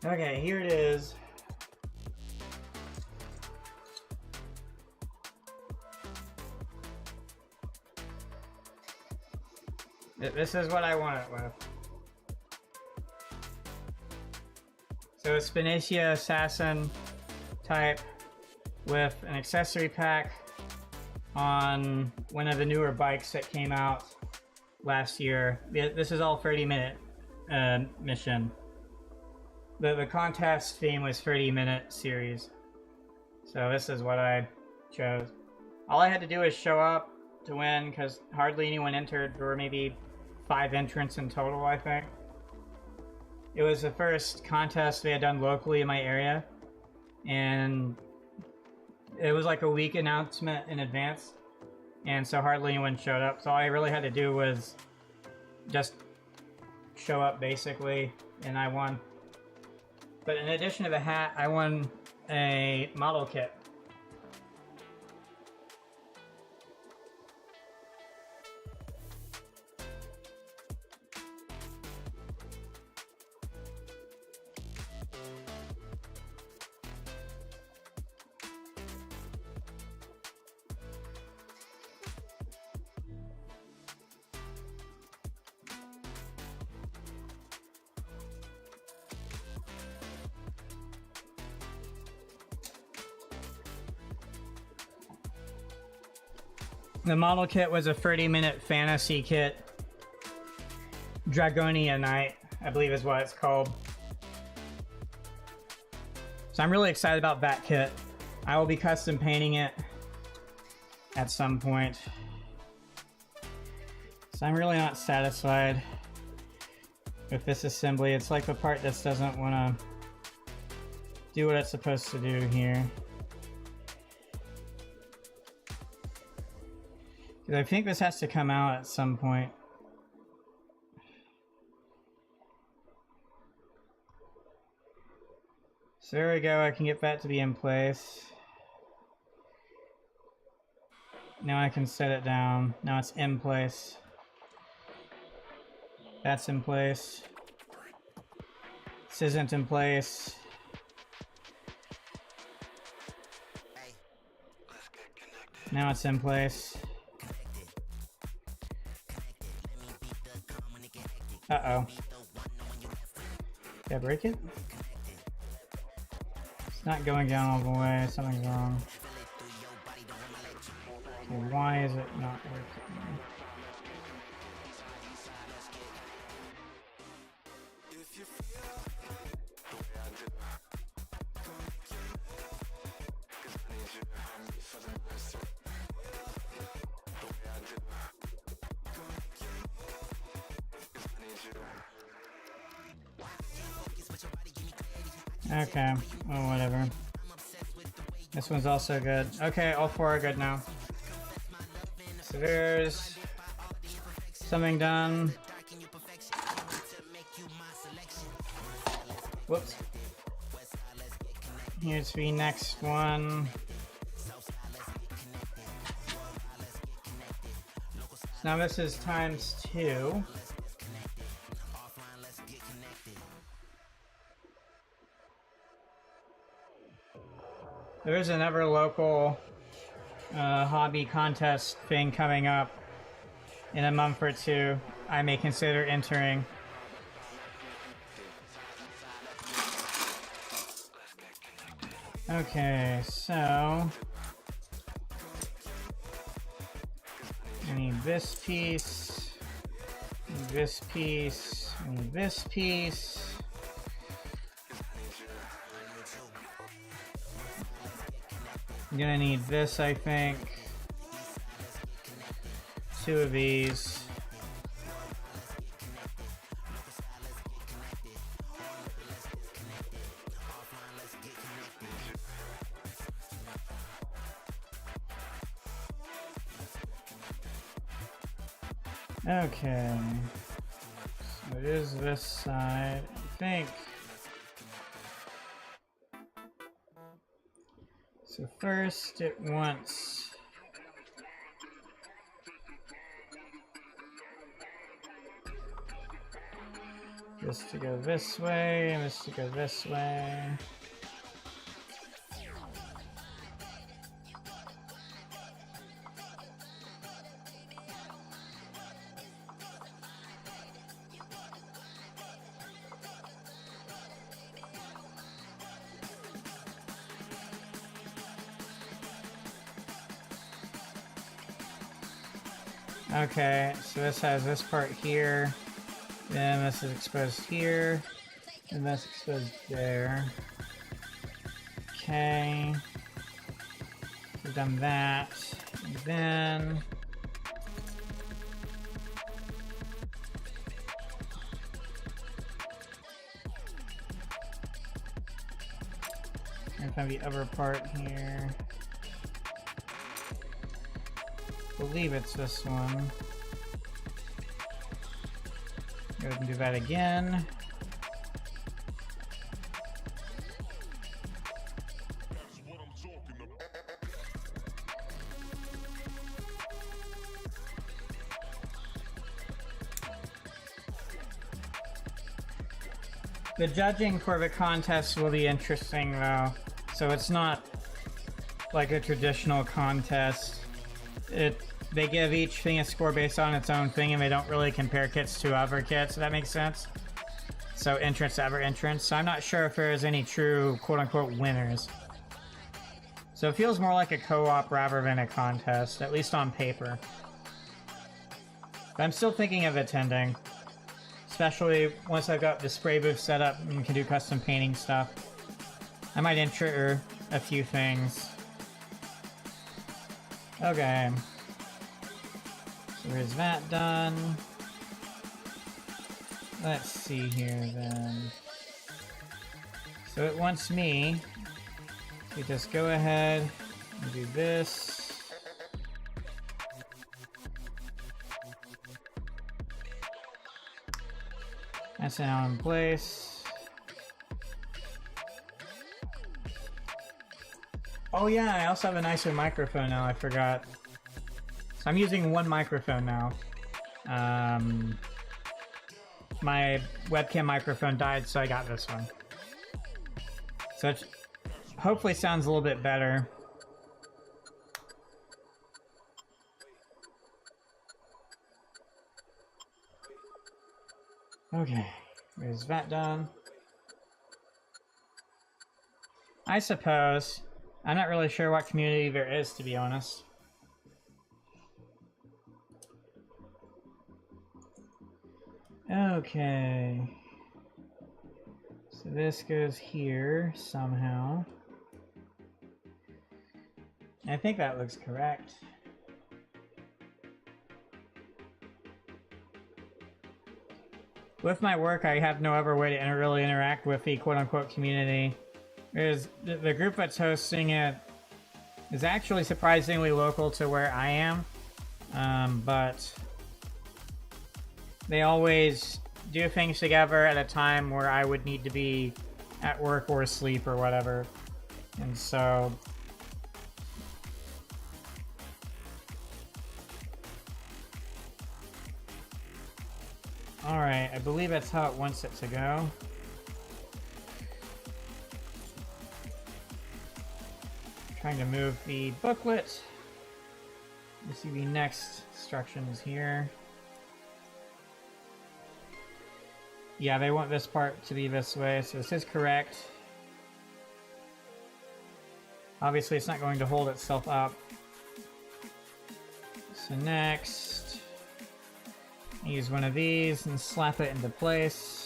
Okay, here it is. This is what I want it with. So a Spinacia Assassin type with an accessory pack on one of the newer bikes that came out last year. This is all 30-minute mission. The contest theme was 30-minute series. So this is what I chose. All I had to do was show up to win, because hardly anyone entered. There were maybe 5 entrants in total, I think. It was the first contest they had done locally in my area, and it was like a week announcement in advance, and so hardly anyone showed up. So all I really had to do was just show up, basically, and I won. But in addition to the hat, I won a model kit. The model kit was a 30-minute fantasy kit. Dragonia Knight, I believe is what it's called. So I'm really excited about that kit. I will be custom painting it at some point. So I'm really not satisfied with this assembly. It's like the part that doesn't want to do what it's supposed to do here. I think this has to come out at some point. So there we go, I can get that to be in place. Now I can set it down. Now it's in place. That's in place. This isn't in place. Now it's in place. Uh-oh. Did I break it? It's not going down all the way. Something's wrong. Okay, why is it not working? Okay, well, whatever. This one's also good. Okay, all four are good now. So there's something done. Whoops. Here's the next one. So now this is ×2. There is another local hobby contest thing coming up in a month or two. I may consider entering. Okay, so I need this piece, this piece, and this piece. I'm gonna need this, I think. 2 of these. Okay. So it is this side, I think. So first it wants this to go this way, and this to go this way. Okay, so this has this part here, then this is exposed here, and that's exposed there. Okay, we've done that, and then and find the other part here. I believe it's this one. Go ahead and do that again. The judging for the contest will be interesting though. So it's not like a traditional contest. They give each thing a score based on its own thing, and they don't really compare kits to other kits, if that makes sense. So entrance to other entrance. So I'm not sure if there's any true quote-unquote winners. So it feels more like a co-op rather than a contest, at least on paper. But I'm still thinking of attending. Especially once I've got the spray booth set up and can do custom painting stuff. I might enter a few things. Okay. So there's that done. Let's see here then. So it wants me to just go ahead and do this. That's now in place. Oh yeah, I also have a nicer microphone now, I forgot. So I'm using one microphone now. My webcam microphone died, so I got this one. So it hopefully sounds a little bit better. Okay, there's that done. I suppose. I'm not really sure what community there is, to be honest. Okay. So this goes here somehow. I think that looks correct. with my work, I have no other way to really interact with the quote-unquote community. There's the group that's hosting it is actually surprisingly local to where I am, but they always do things together at a time where I would need to be at work or asleep or whatever, and so alright, I believe that's how it wants it to go. Trying to move the booklet. You see the next instructions here. Yeah, they want this part to be this way, so this is correct. Obviously, it's not going to hold itself up. So next, use one of these and slap it into place.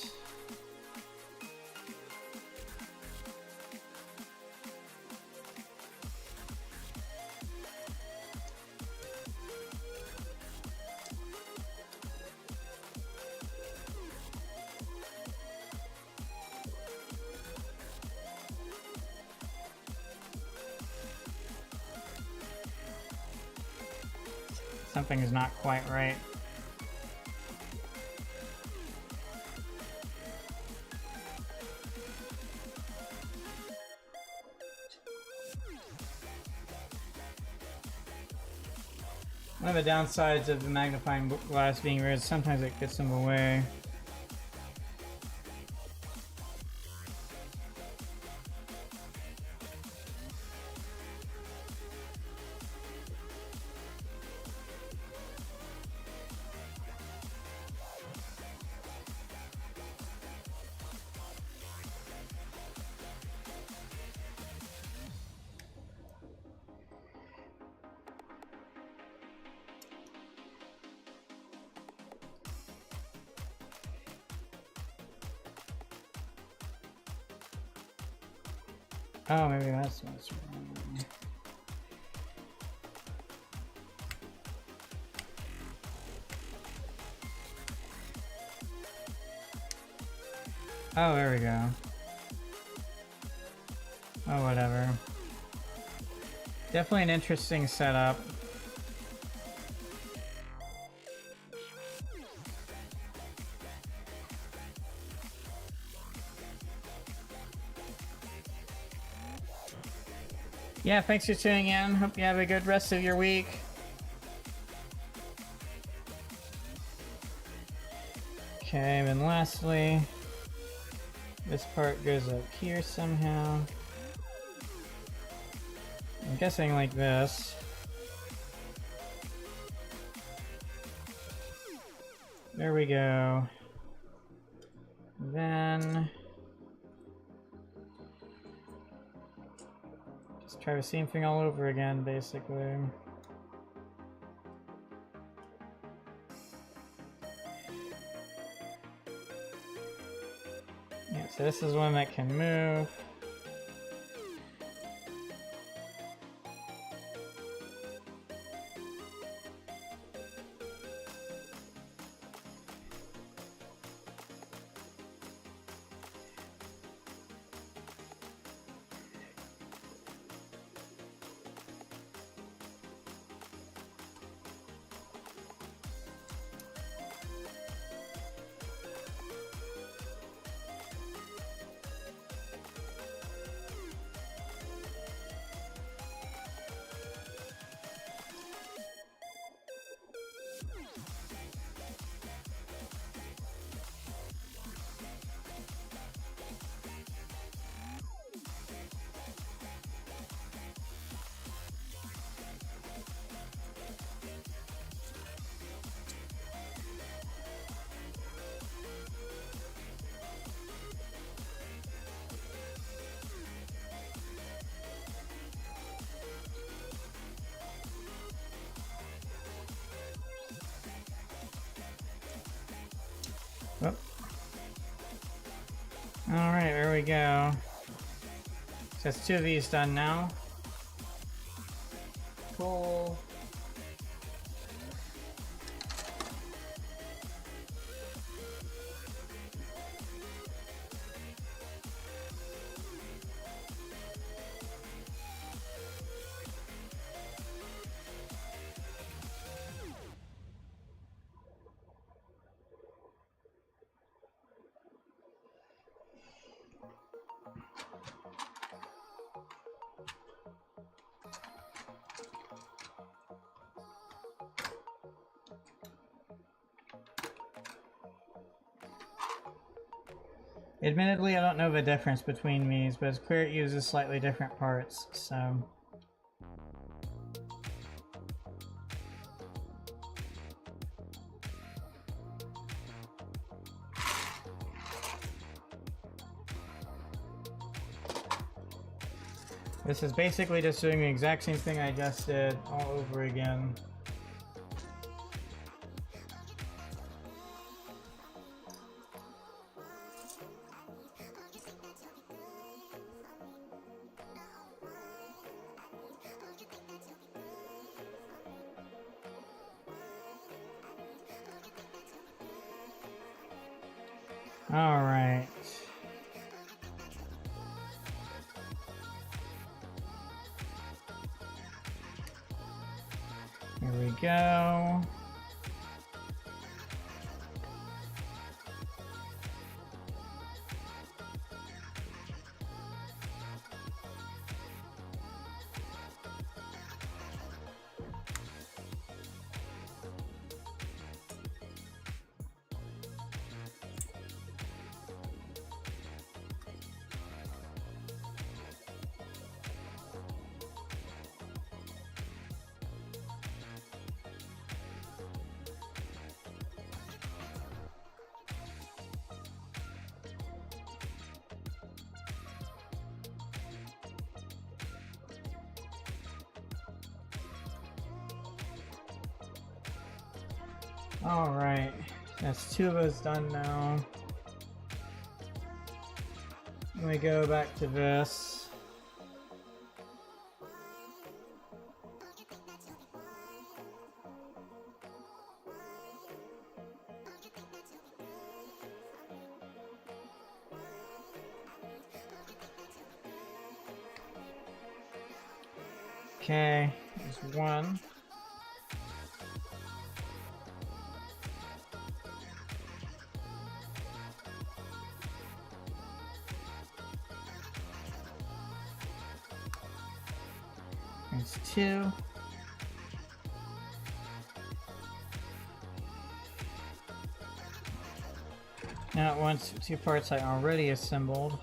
Something is not quite right. One of the downsides of the magnifying glass being red is sometimes it gets in the way. Oh, maybe that's what's wrong. Oh, there we go. Oh, whatever. Definitely an interesting setup. Yeah, thanks for tuning in. Hope you have a good rest of your week. Okay, and then lastly, this part goes up here somehow. I'm guessing like this. There we go. Then just try the same thing all over again, basically. Yeah, so this is one that can move. Oh. Alright, there we go. So that's 2 of these done now. Cool. Admittedly, I don't know the difference between these, but it's clear it uses slightly different parts, so... This is basically just doing the exact same thing I just did all over again. All right. Here we go. Alright, that's two of those done now. Let me go back to this. Okay, there's one. There's two. Now it wants two parts I already assembled.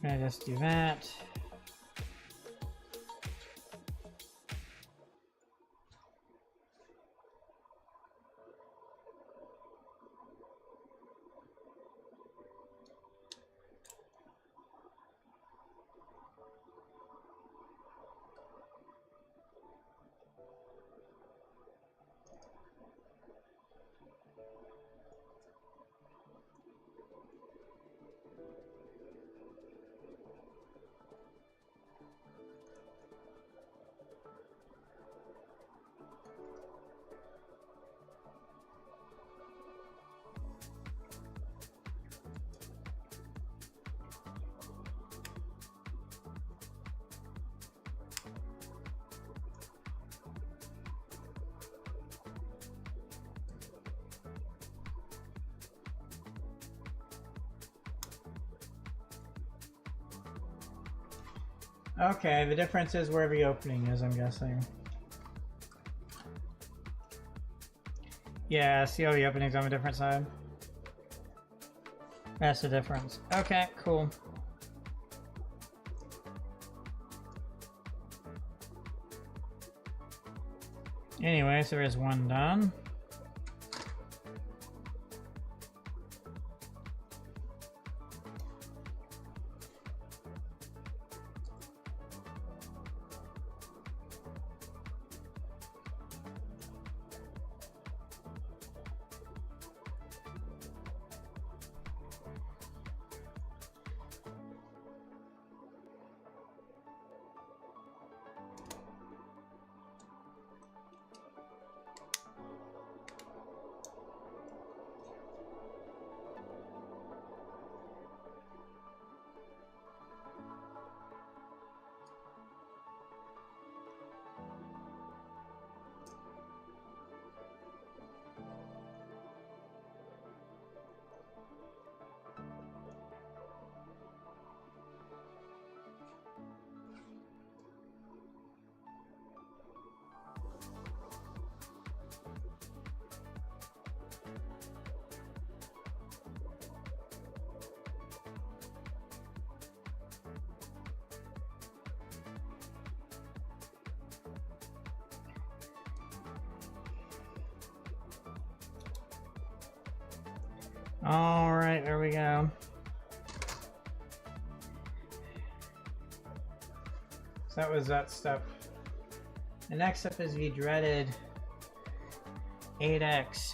Okay, just do that. Okay, the difference is where the opening is, I'm guessing. Yeah, see how the opening's on a different side? That's the difference. Okay, cool. Anyway, so there's one done. Alright, there we go. So that was that step. The next step is the dreaded 8x.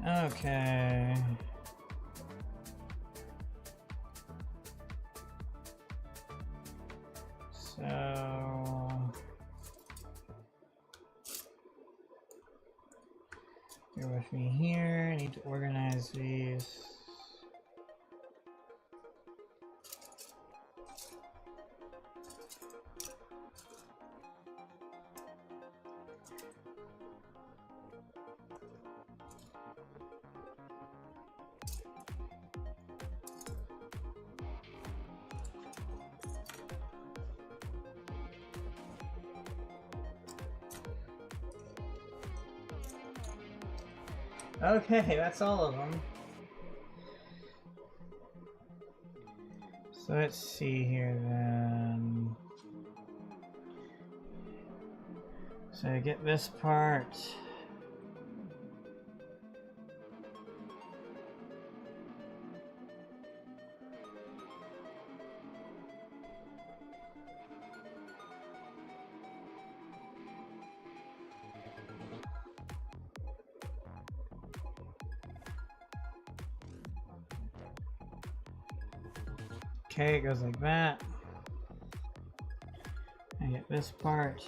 Okay. So bear with me here. I need to organize these. Okay, that's all of them. So let's see here then. So I get this part. Okay, it goes like that. I get this part.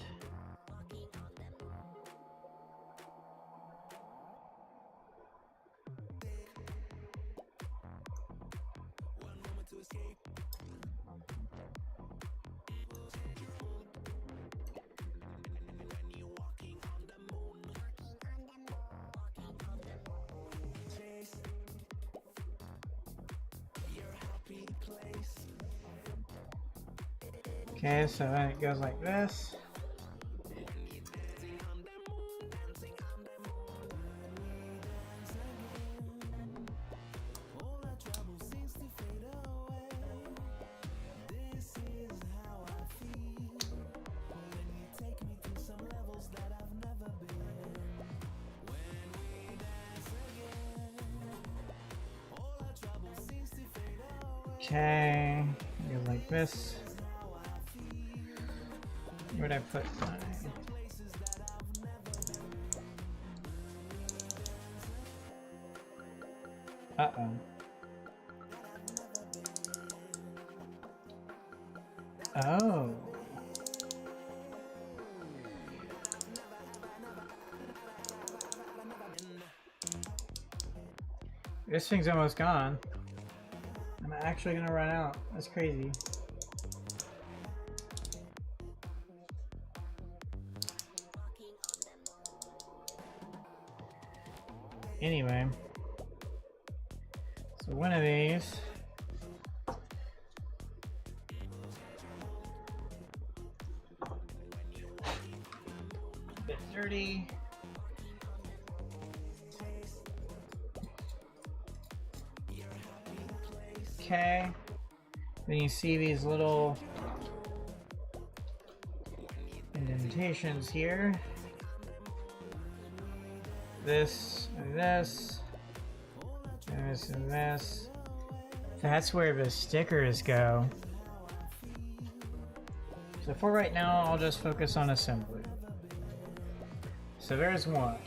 Okay, so then it goes like this. Okay, it goes like this. Where'd I put mine? Uh-oh. Oh. This thing's almost gone. I'm actually gonna run out. That's crazy. Anyway, so one of these a bit dirty. Okay, then you see these little indentations here. This and this and this and this. That's where the stickers go. So for right now, I'll just focus on assembly. So there's one.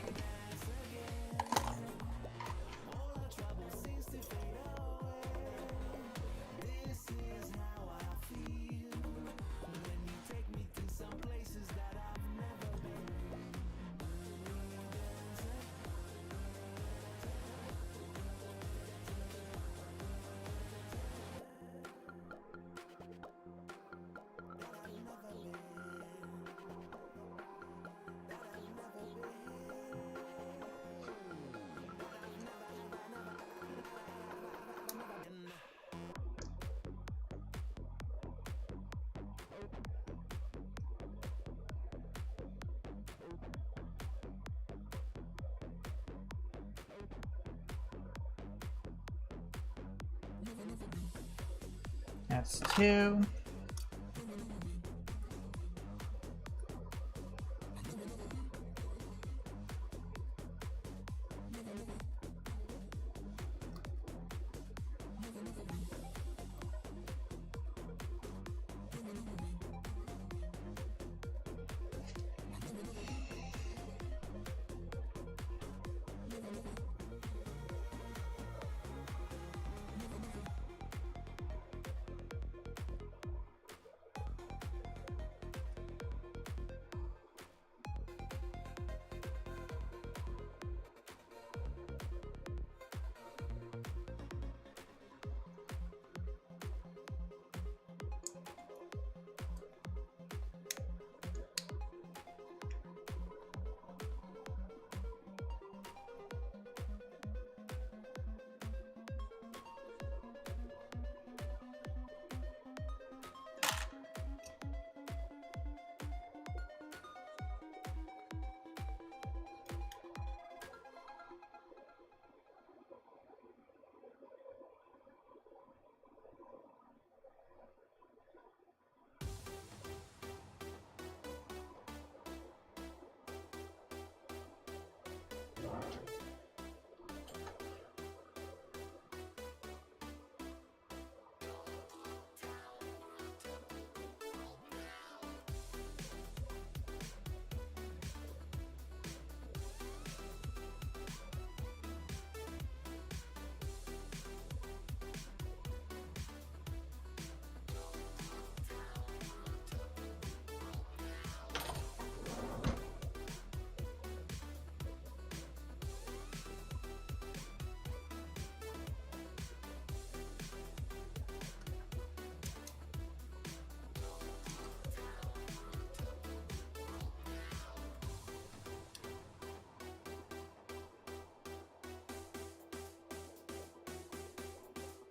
That's 2.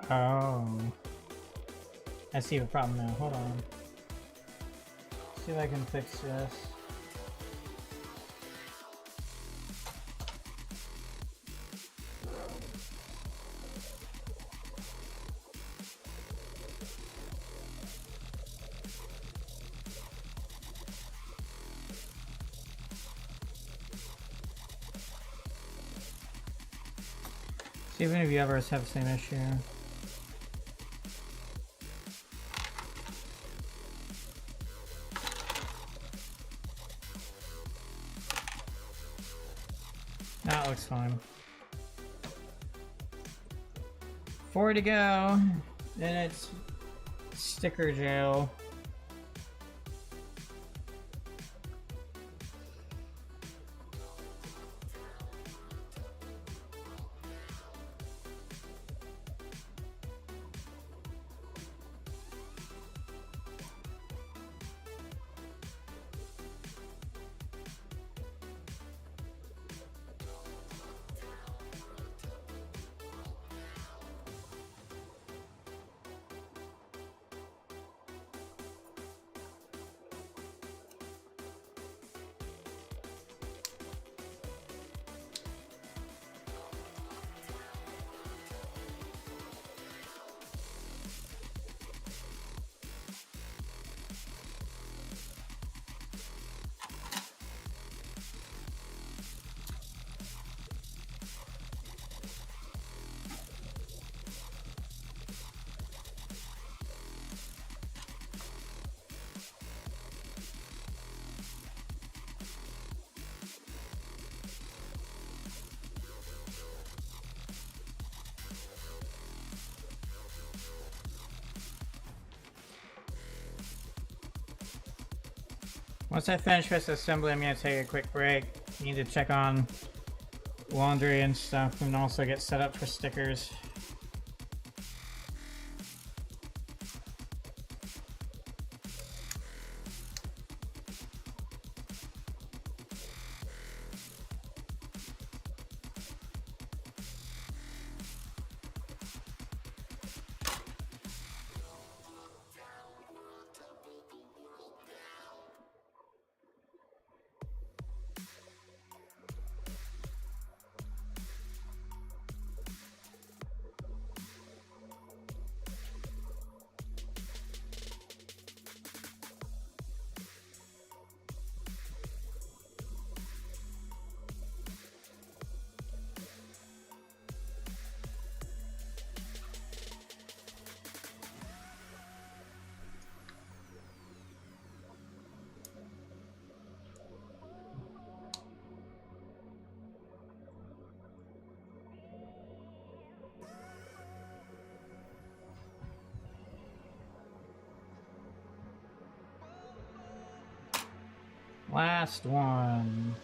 Oh. I see the problem now. Hold on. See if I can fix this. See if any of you ever have the same issue. That looks fine. 4 to go. Then it's sticker jail. Once I finish this assembly, I'm going to take a quick break. Need to check on laundry and stuff, and also get set up for stickers. Last one.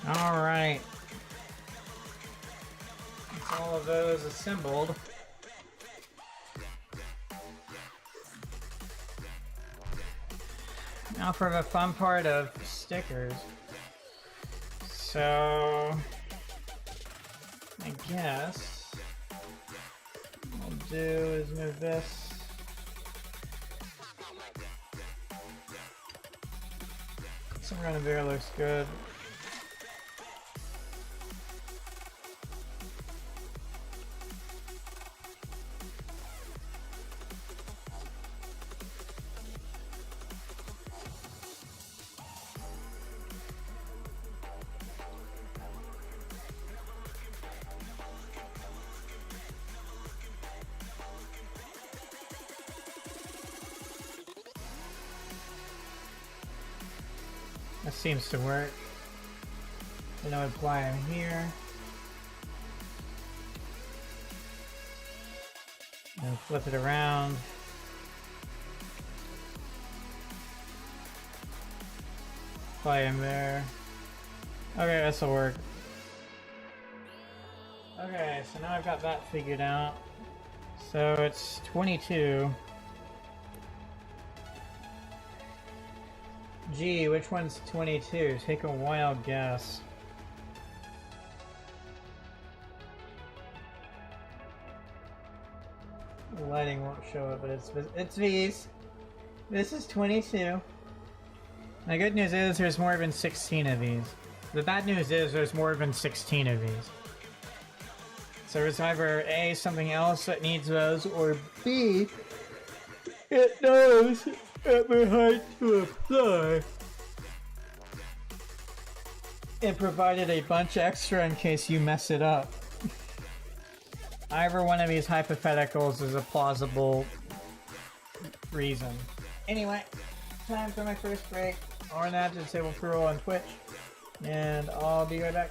All right. That's all of those assembled. Now for the fun part of stickers. So, I guess what I'll do is move this. Some random bear looks good. That seems to work. Then I would apply them here. And flip it around. Apply them there. Okay, this'll work. Okay, so now I've got that figured out. So it's 22. Gee, which one's 22? Take a wild guess. The lighting won't show it, but it's these. This is 22. The good news is there's more than 16 of these. The bad news is there's more than 16 of these. So it's either A, something else that needs those, or B, it knows at the height to apply. It provided a bunch extra in case you mess it up. Either one of these hypotheticals is a plausible reason. Anyway, time for my first break. Or that, disable pre-roll on Twitch. And I'll be right back.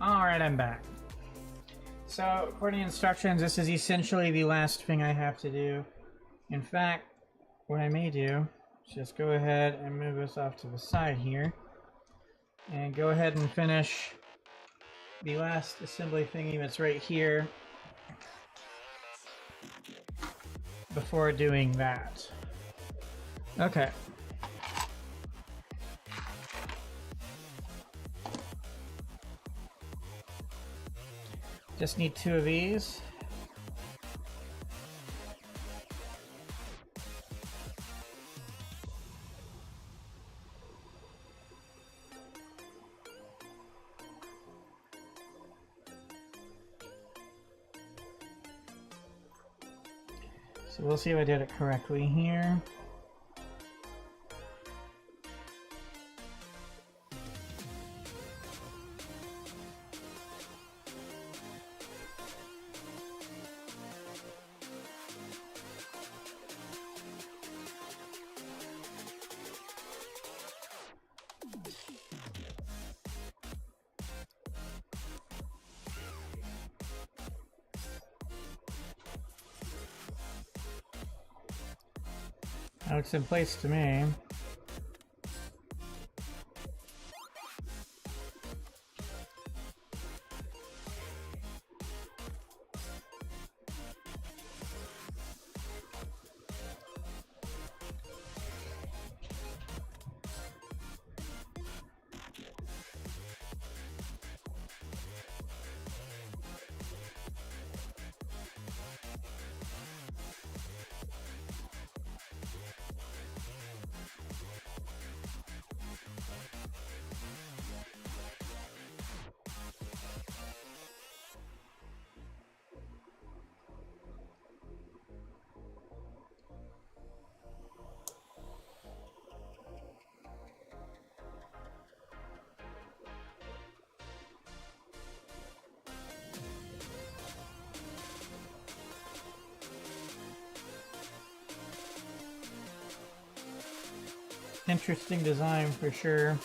Alright, I'm back. So, according to instructions, this is essentially the last thing I have to do. In fact, what I may do is just go ahead and move this off to the side here. And go ahead and finish the last assembly thingy that's right here before doing that. Okay. Just need 2 of these. So we'll see if I did it correctly here. That looks in place to me. Interesting design for sure.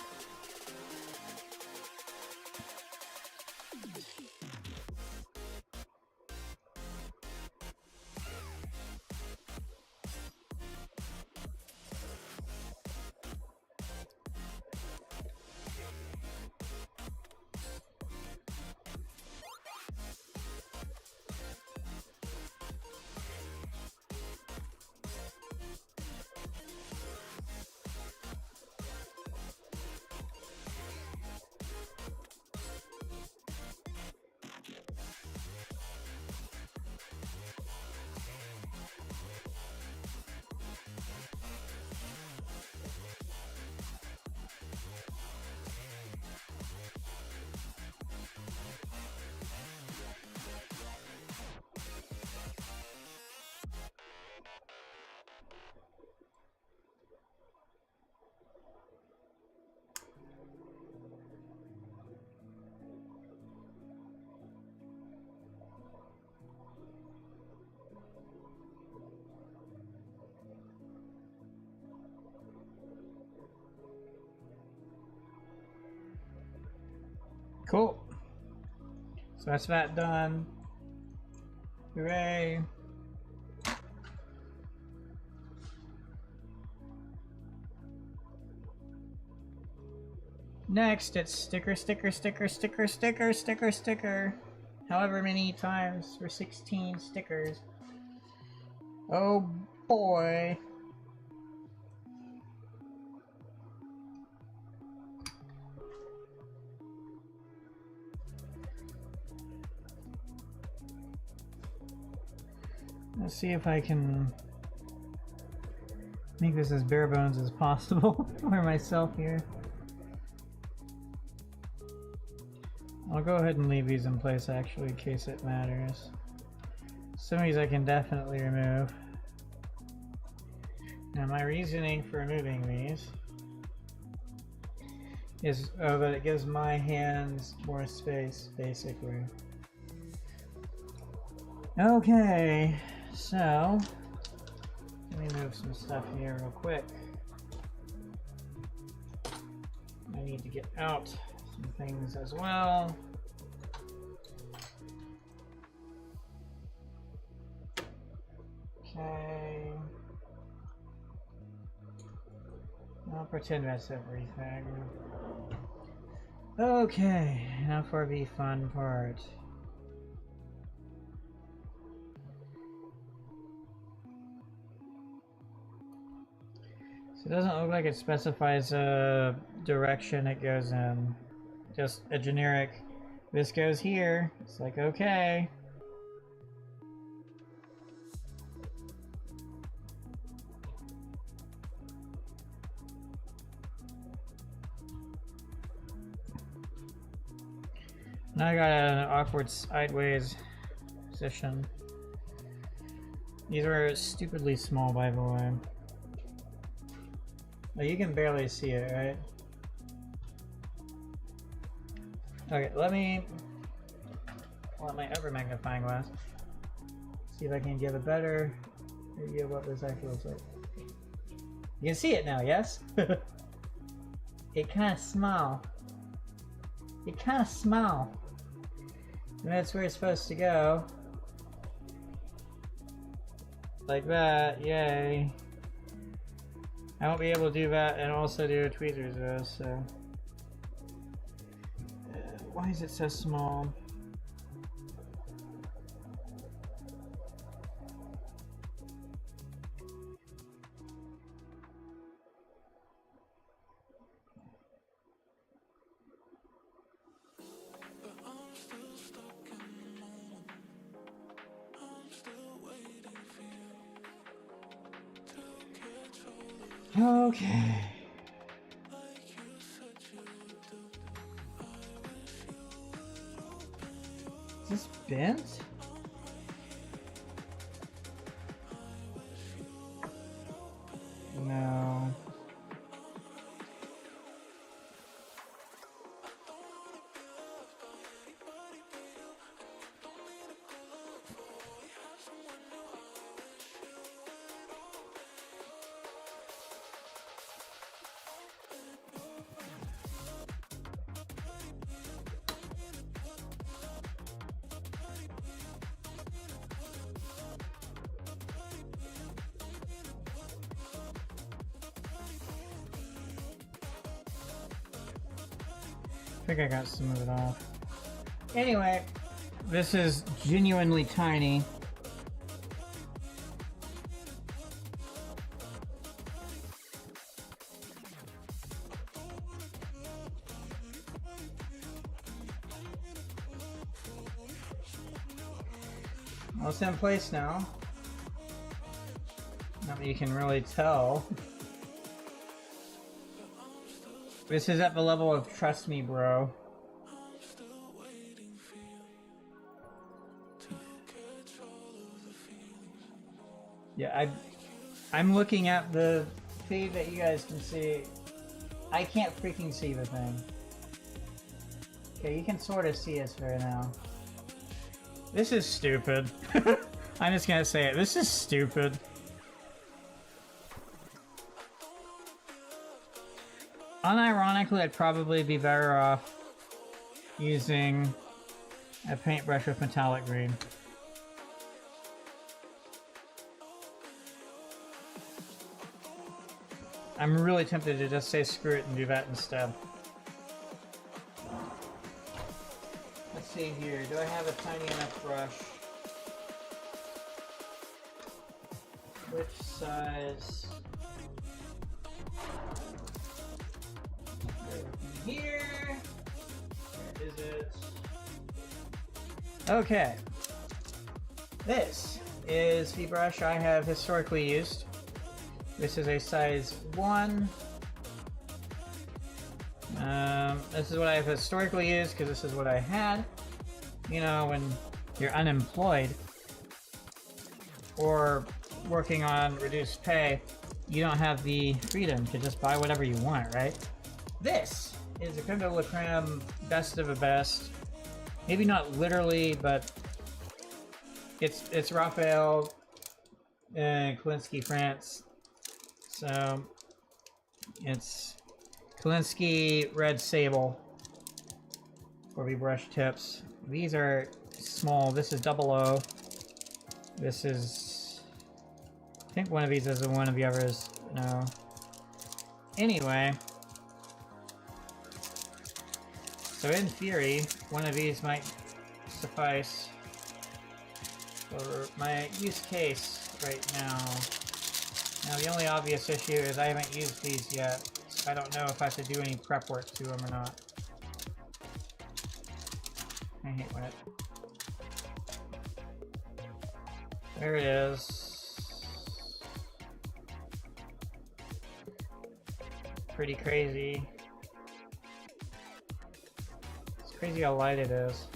Cool. So that's that done. Hooray. Next, it's sticker, sticker, sticker, sticker, sticker, sticker, sticker. However many times for 16 stickers. Oh boy. Let's see if I can make this as bare bones as possible for myself here. I'll go ahead and leave these in place actually in case it matters. Some of these I can definitely remove. Now my reasoning for removing these is that it gives my hands more space, basically. Okay, so let me move some stuff here real quick. I need to get out some things as well. Okay. I'll pretend that's everything. Okay, now for the fun part. So it doesn't look like it specifies a direction it goes in. Just a generic, this goes here. It's like, okay. Now I got an awkward sideways position. These are stupidly small, by the way. Well, you can barely see it, right? Okay, let me want my other magnifying glass. See if I can give a better idea of what this actually looks like. You can see it now, yes? It kind of small. It kind of small. And that's where it's supposed to go. Like that, yay. I won't be able to do that and also do tweezers though, so. Why is it so small? Okay. Is this bent? No. I think I got some of it off. Anyway, this is genuinely tiny. Well, it's in place now. Not that you can really tell. This is at the level of trust me, bro. Yeah, I'm looking at the feed that you guys can see. I can't freaking see the thing. Okay, you can sort of see us right now. This is stupid. I'm just gonna say it. This is stupid. Unironically, I'd probably be better off using a paintbrush with metallic green. I'm really tempted to just say screw it and do that instead. Let's see here. Do I have a tiny enough brush? Which size? Here. Where is it? Okay. This is the brush I have historically used. This is a size 1. This is what I have historically used because this is what I had. You know, when you're unemployed or working on reduced pay, you don't have the freedom to just buy whatever you want, right? This is a creme de la creme, best of the best. Maybe not literally, but it's Raphael Kolinsky, France. So it's Kolinsky Red Sable for the brush tips. These are small. This is 00. This is think one of these is one of the others. No. Anyway. So in theory, one of these might suffice for my use case right now. Now the only obvious issue is I haven't used these yet. So I don't know if I have to do any prep work to them or not. I hate when it... There it is. Pretty crazy. It's crazy how light it is.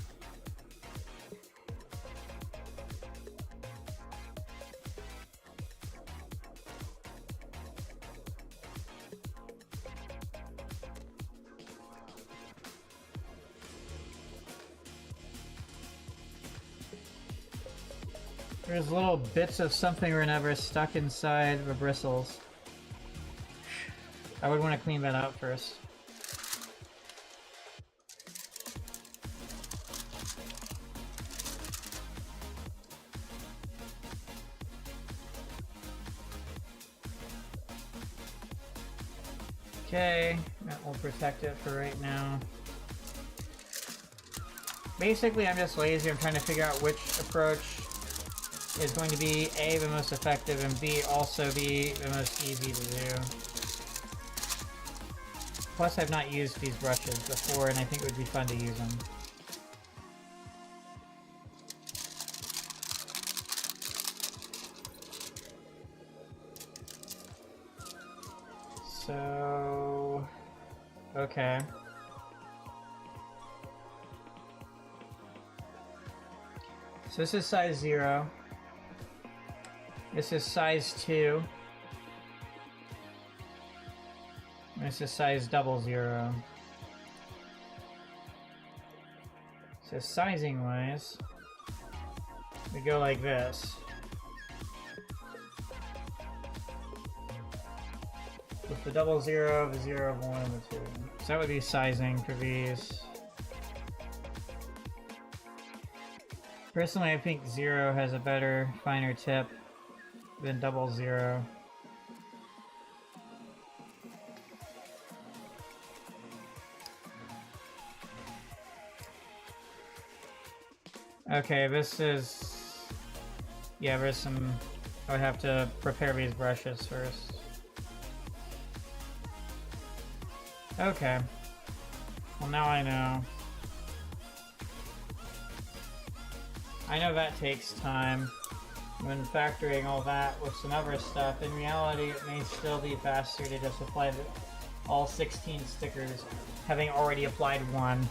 There's little bits of something or another stuck inside the bristles. I would want to clean that out first. Okay, that will protect it for right now. Basically, I'm just lazy. I'm trying to figure out which approach is going to be A, the most effective, and B, also be the most easy to do. Plus, I've not used these brushes before, and I think it would be fun to use them. So... okay. So this is size 0. This is size 2. This is size 00. So sizing wise, we go like this. With the 00, the 0, the 1, and the 2. So that would be sizing for these. Personally, I think 0 has a better, finer tip than 00. Okay, this is... yeah, there's some... I would have to prepare these brushes first. Okay. Well, now I know. I know that takes time. When factoring all that with some other stuff, in reality it may still be faster to just apply all 16 stickers, having already applied one.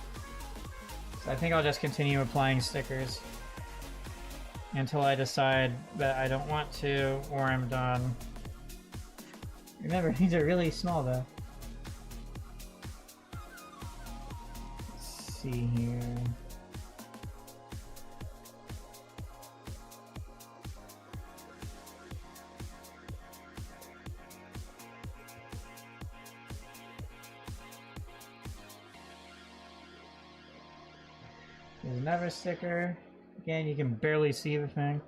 So I think I'll just continue applying stickers until I decide that I don't want to, or I'm done. Remember, these are really small though. Let's see here. There's another sticker. Again, you can barely see the thing.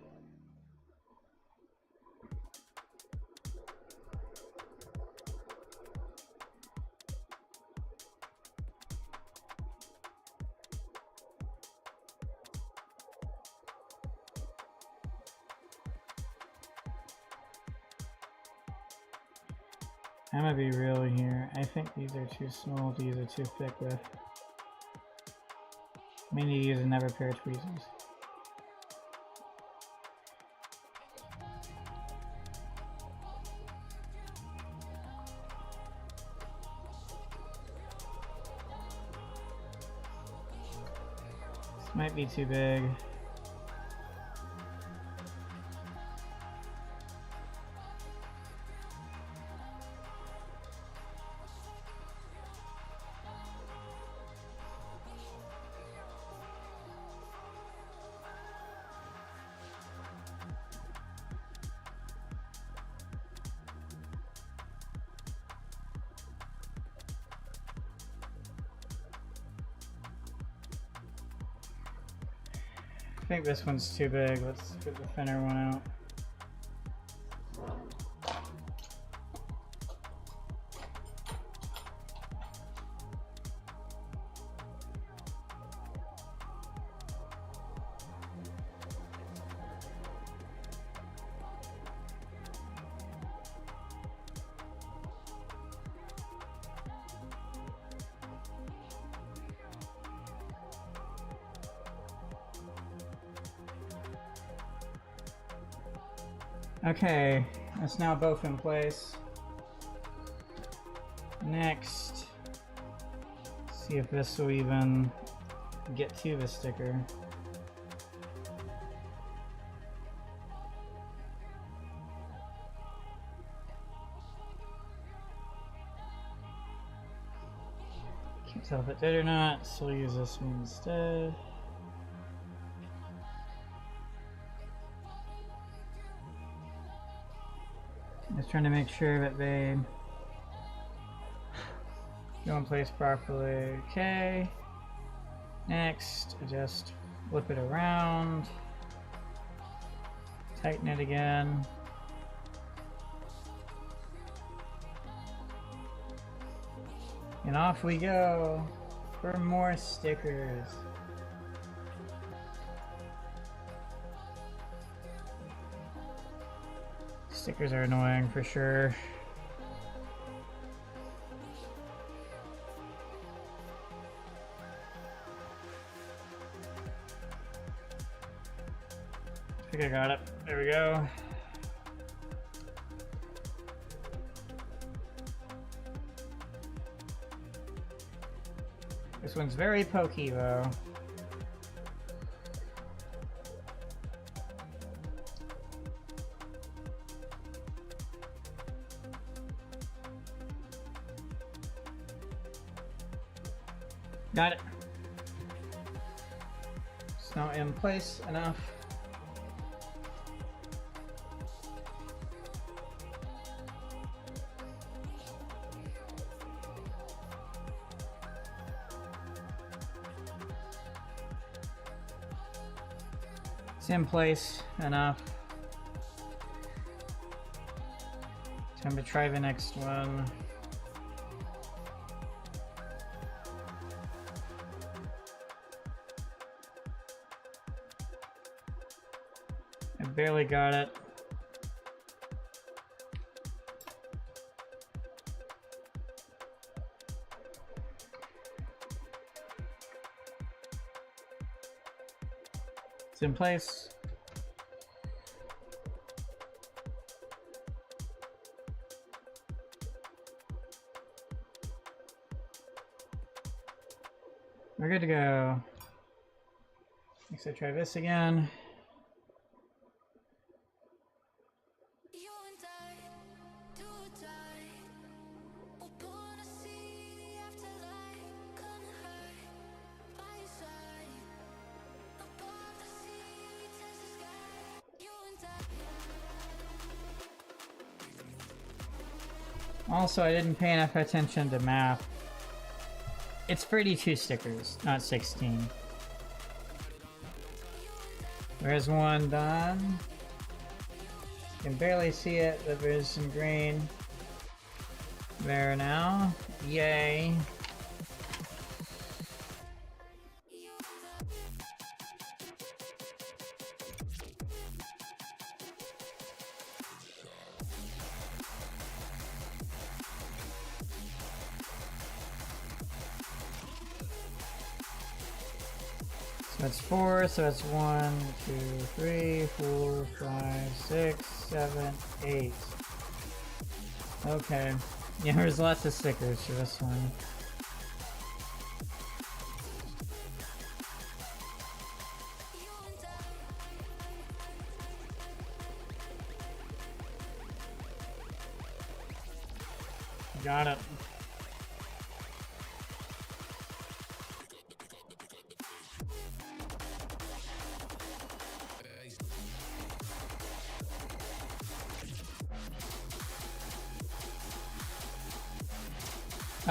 I'm gonna be real here. I think these are too small, these are too thick with. I may need to use another pair of tweezers. This might be too big. I think this one's too big. Let's get the thinner one out. Okay, that's now both in place. Next, see if this will even get to the sticker. Can't tell if it did or not, so we'll use this one instead. Just trying to make sure that they go in place properly. Okay. Next, just flip it around. Tighten it again. And off we go for more stickers. Stickers are annoying for sure. I think I got it. There we go. This one's very pokey though. Got it. It's now in place enough. It's in place enough. Time to try the next one. I barely got it. It's in place. We're good to go. Next I try this again. Also, I didn't pay enough attention to math. It's 32 stickers, not 16. There's one done. You can barely see it, but there's some green there now. Yay. That's 4, so that's 1, 2, 3, 4, 5, 6, 7, 8. Okay. Yeah, there's lots of stickers for this one. Got it.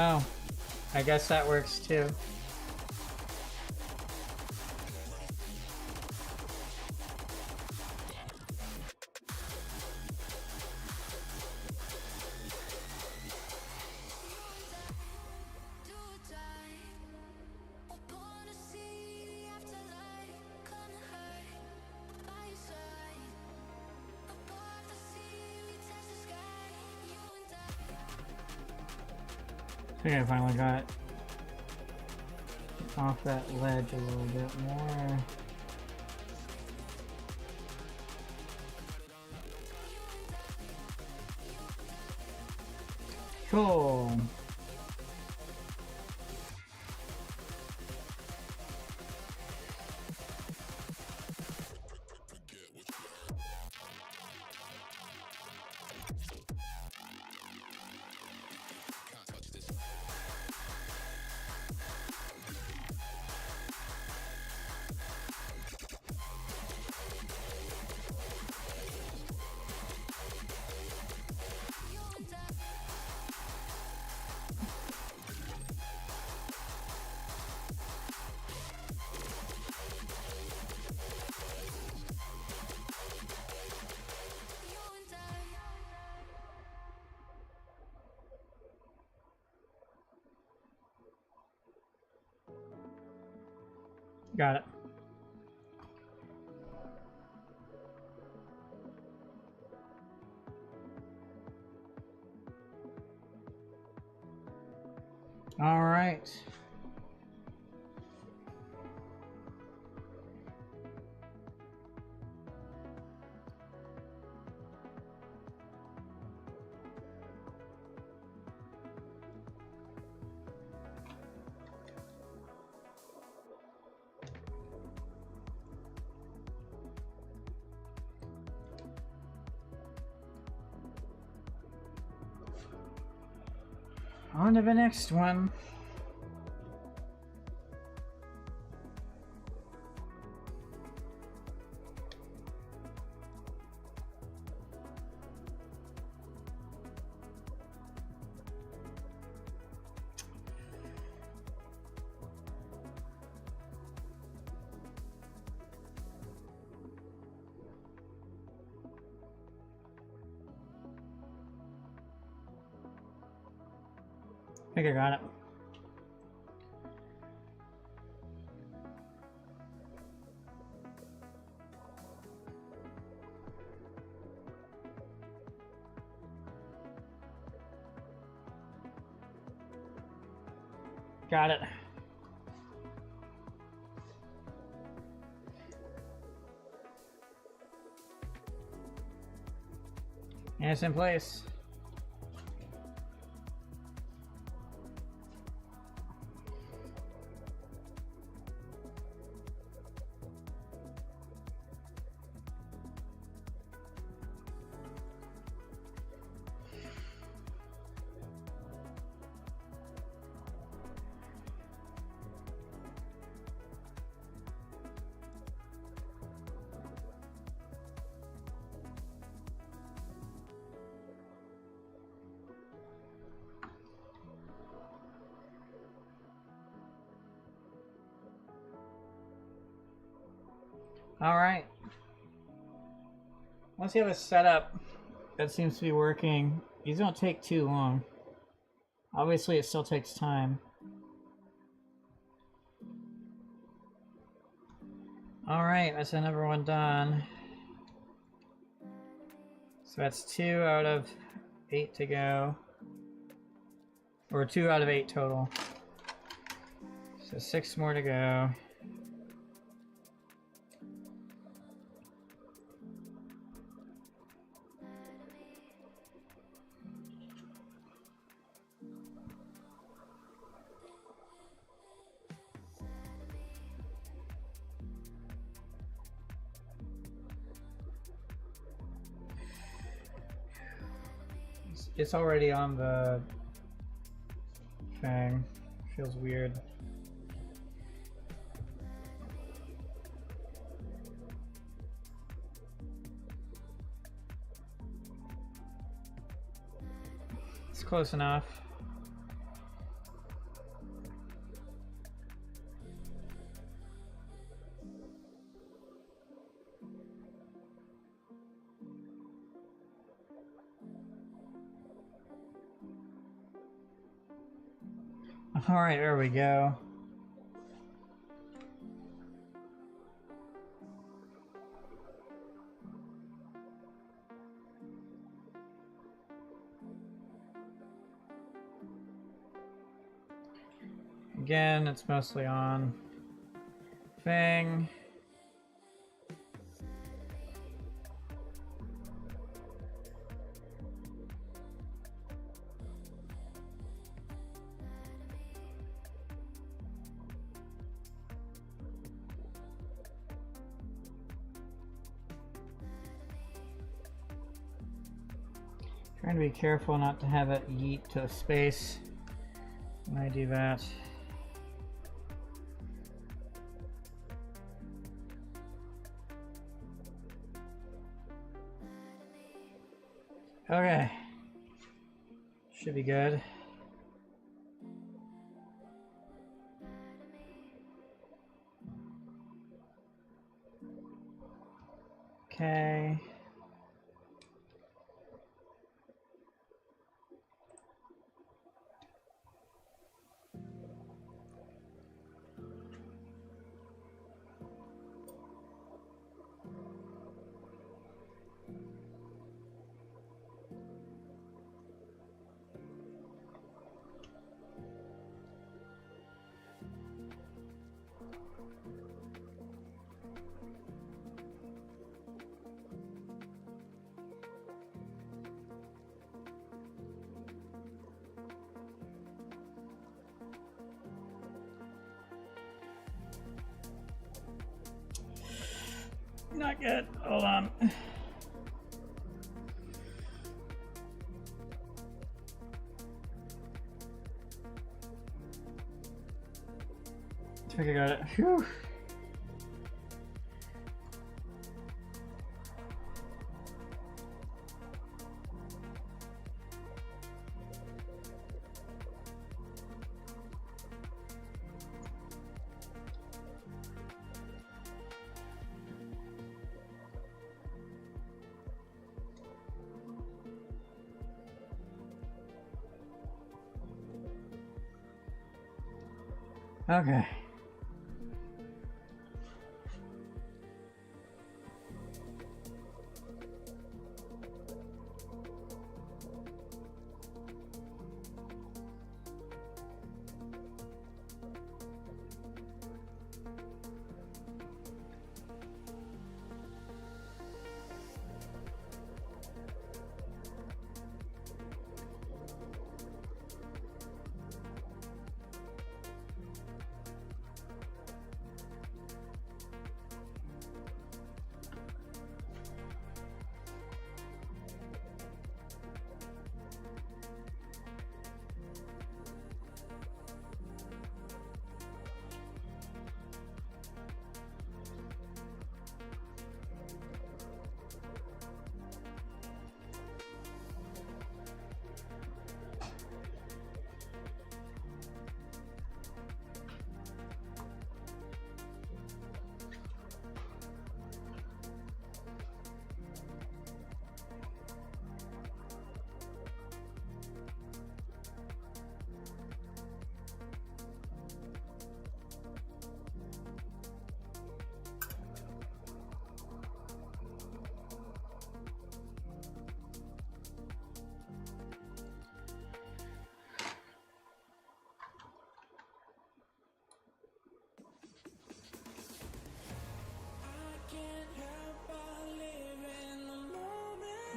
Oh, I guess that works too. I think I finally got off that ledge a little bit more. Cool. Got it. All right. On to the next one. I think I got it. Got it. And it's in place. All right. Once you have a setup that seems to be working, these don't take too long. Obviously, it still takes time. All right, that's another one done. So that's 2 out of 8 to go. Or 2 out of 8 total. So 6 more to go. It's already on the thing. Feels weird. It's close enough. All right, there we go. Again, it's mostly on thing. Trying to be careful not to have it yeet to space when I do that. Okay. Should be good. Okay. Not good. Hold on. I think I got it. Whew. Okay.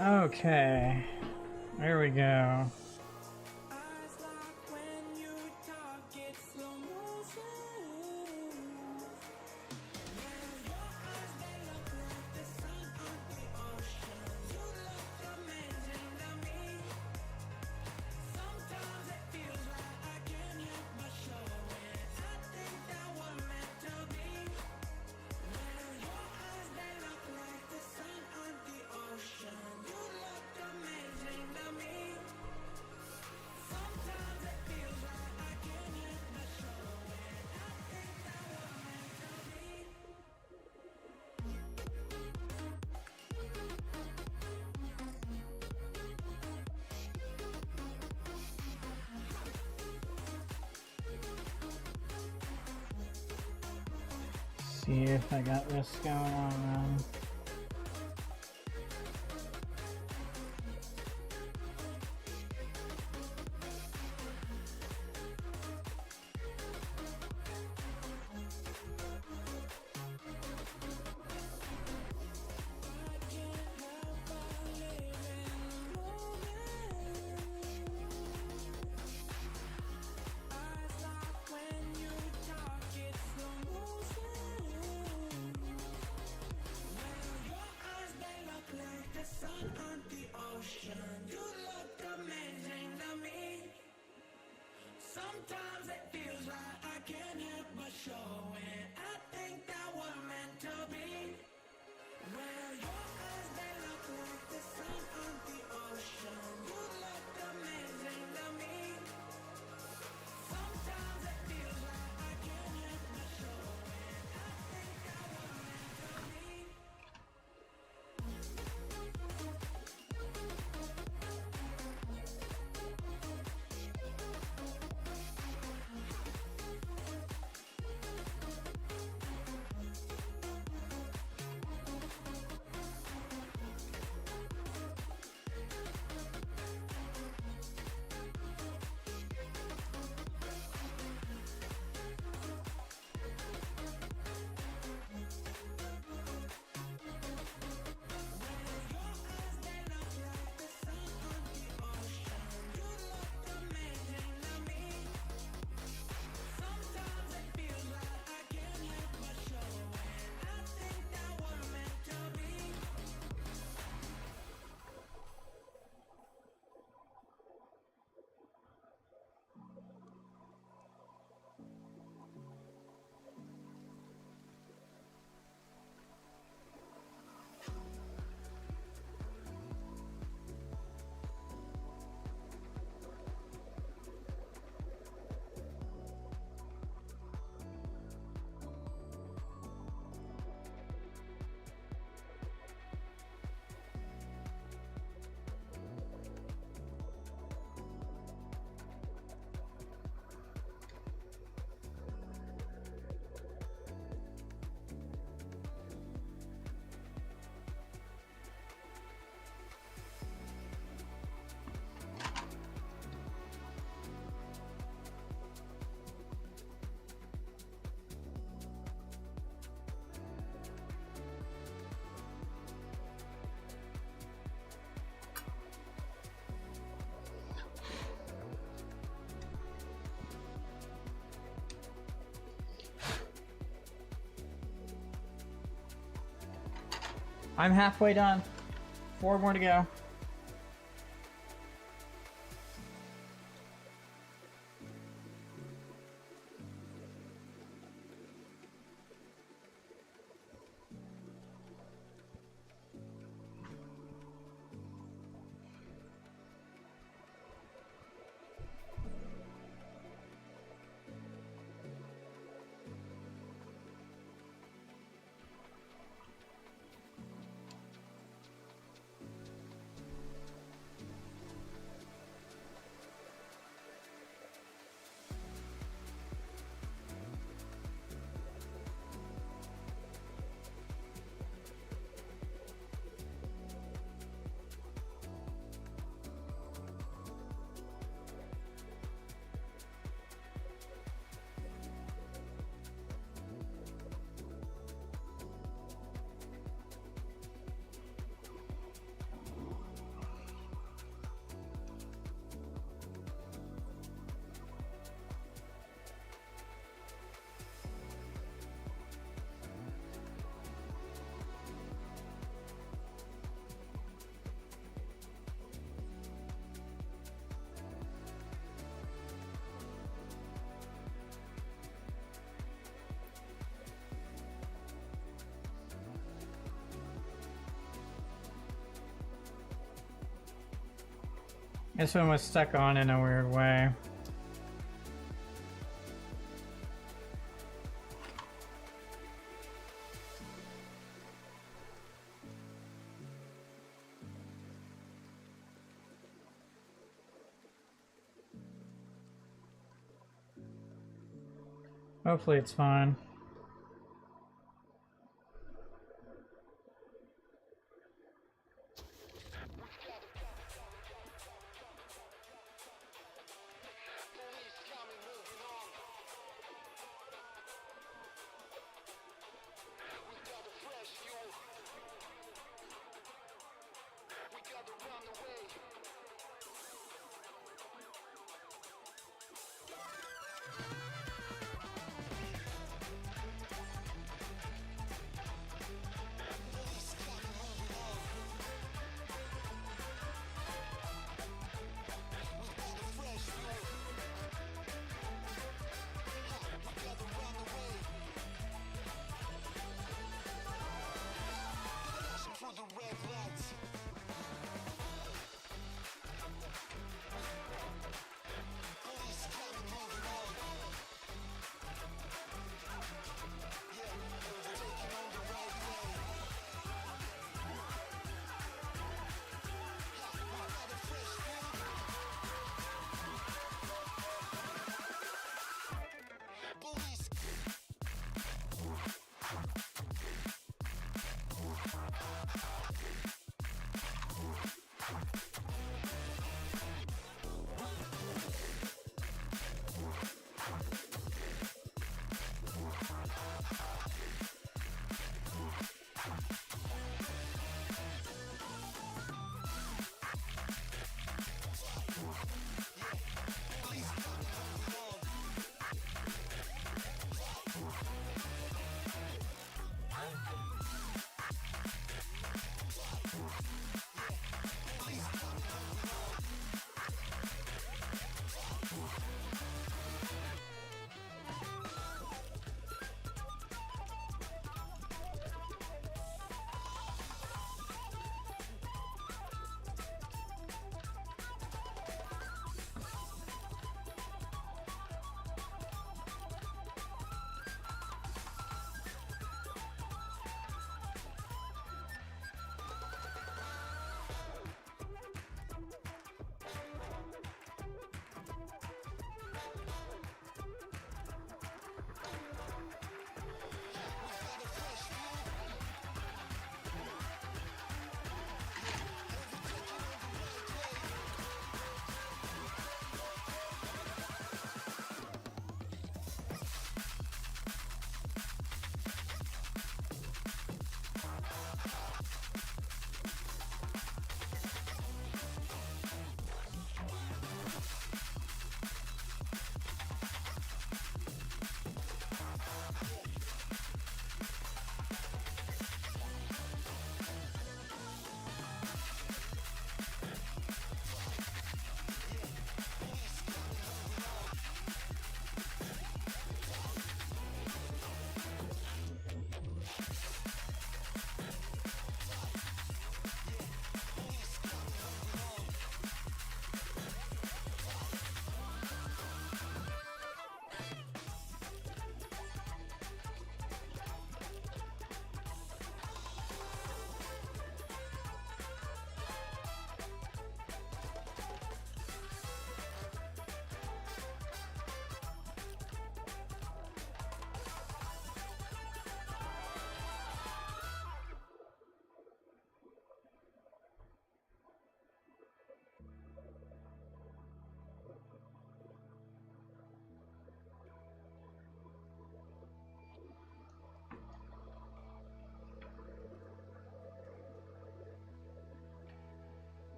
Okay, there we go. See if I got this going on. Sometimes it feels like I can't help but show it. I think that we're meant to be. Well, your eyes, they look like the sun on the ocean. You look amazing to me. Sometimes it feels like I can't help but show it. I think that we're meant to be. I'm halfway done. 4 more to go. This one was stuck on in a weird way. Hopefully it's fine.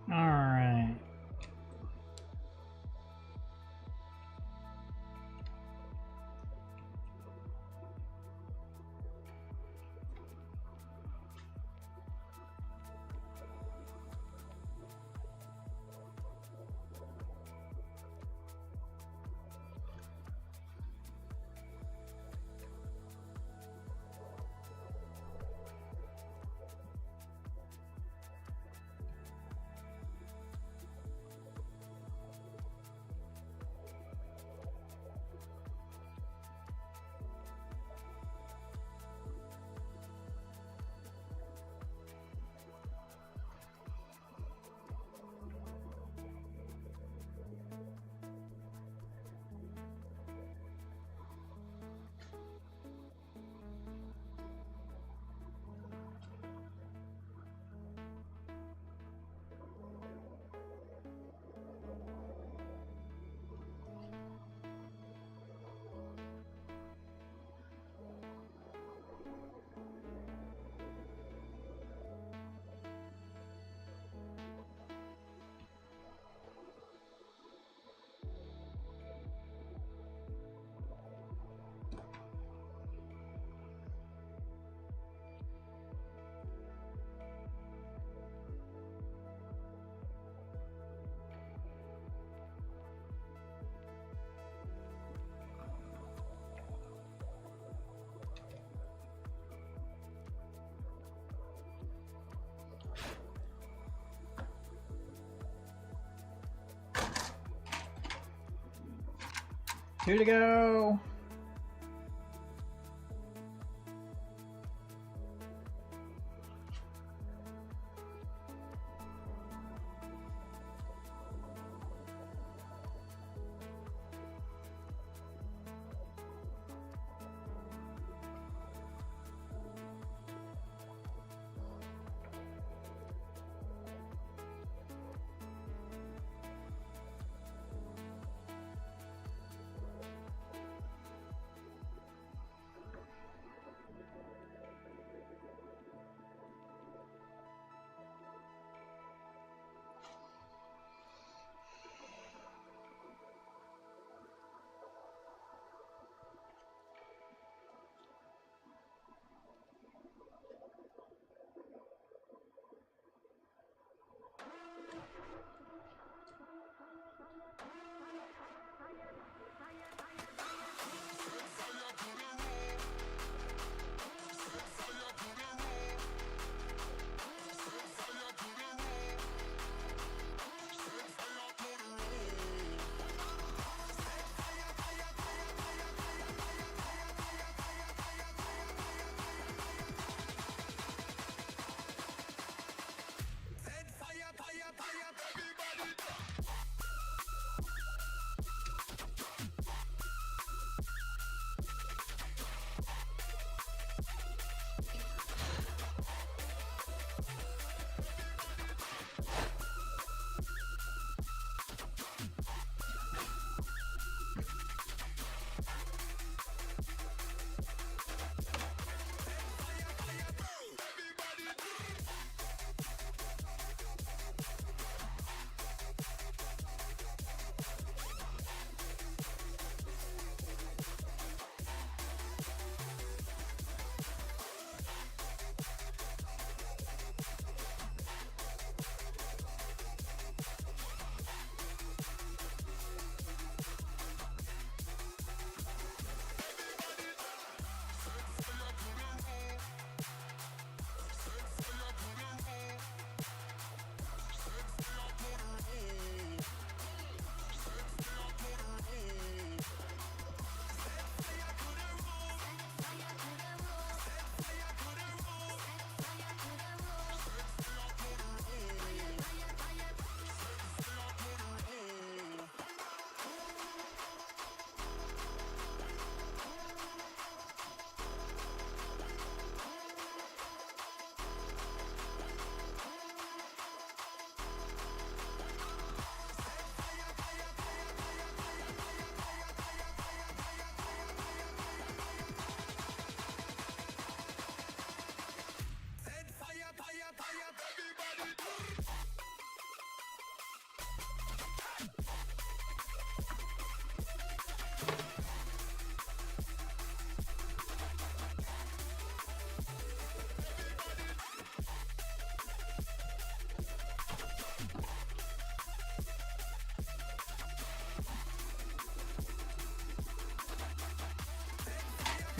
All right. Two to go.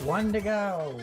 One to go.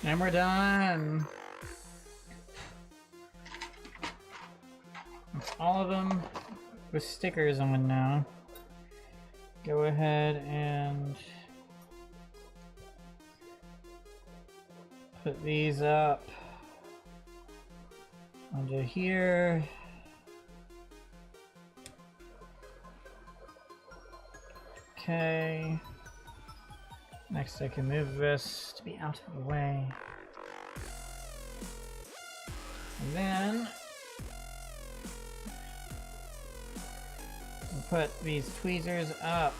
And we're done. That's all of them with stickers on now. Go ahead and put these up onto here. Okay. Next I can move this to be out of the way. And then we'll put these tweezers up.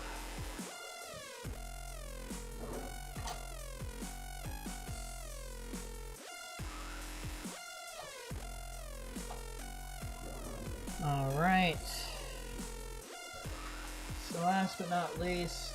Alright. So last but not least,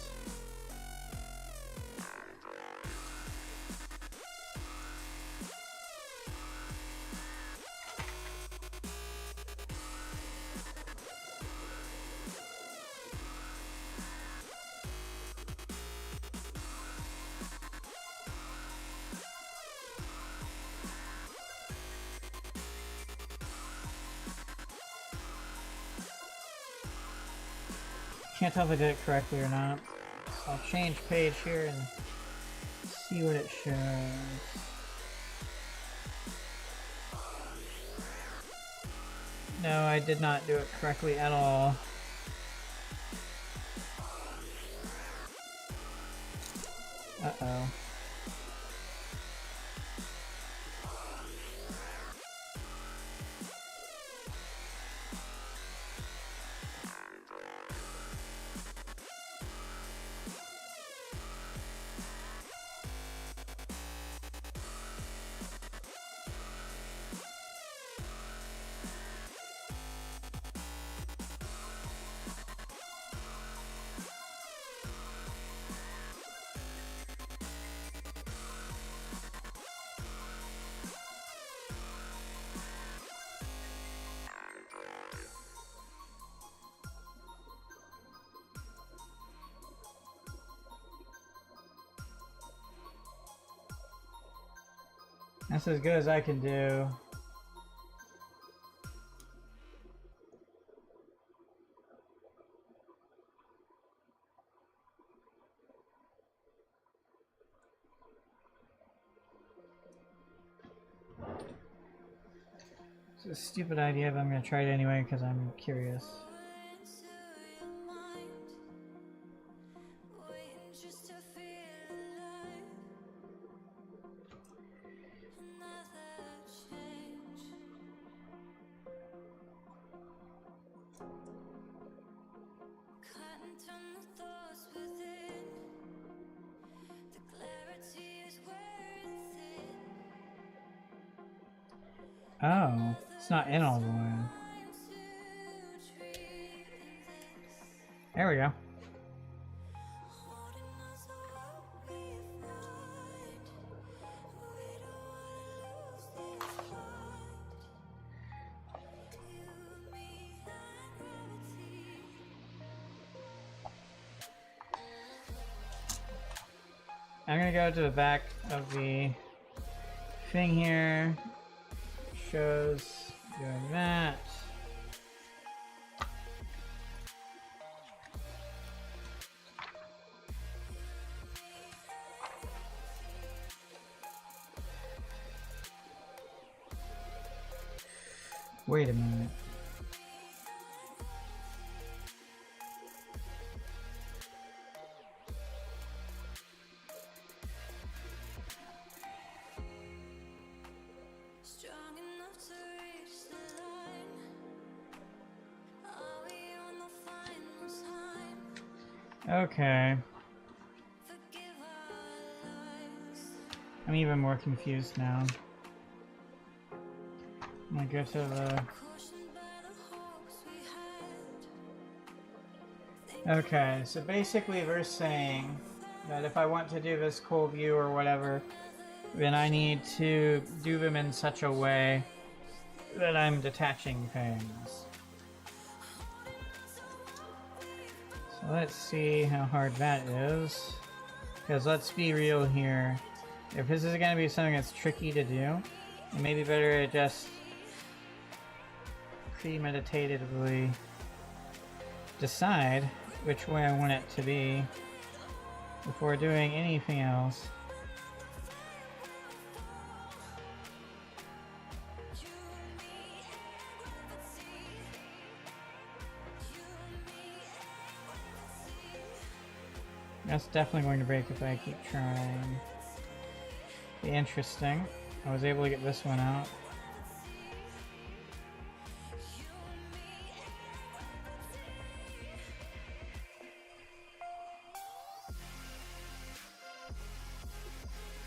can't tell if I did it correctly or not. So I'll change page here and see what it shows. No, I did not do it correctly at all. Uh-oh. That's as good as I can do. It's a stupid idea, but I'm gonna try it anyway because I'm curious. Oh, it's not in all the way. There we go. I'm gonna go to the back of the thing here. Shows doing that. Wait a minute. Okay. I'm even more confused now. I'm gonna go to the... Okay, so basically we're saying that if I want to do this cool view or whatever, then I need to do them in such a way that I'm detaching things. So let's see how hard that is. Because let's be real here. If this is going to be something that's tricky to do, it may be better to just premeditatively decide which way I want it to be before doing anything else. That's definitely going to break if I keep trying. Be interesting. I was able to get this one out.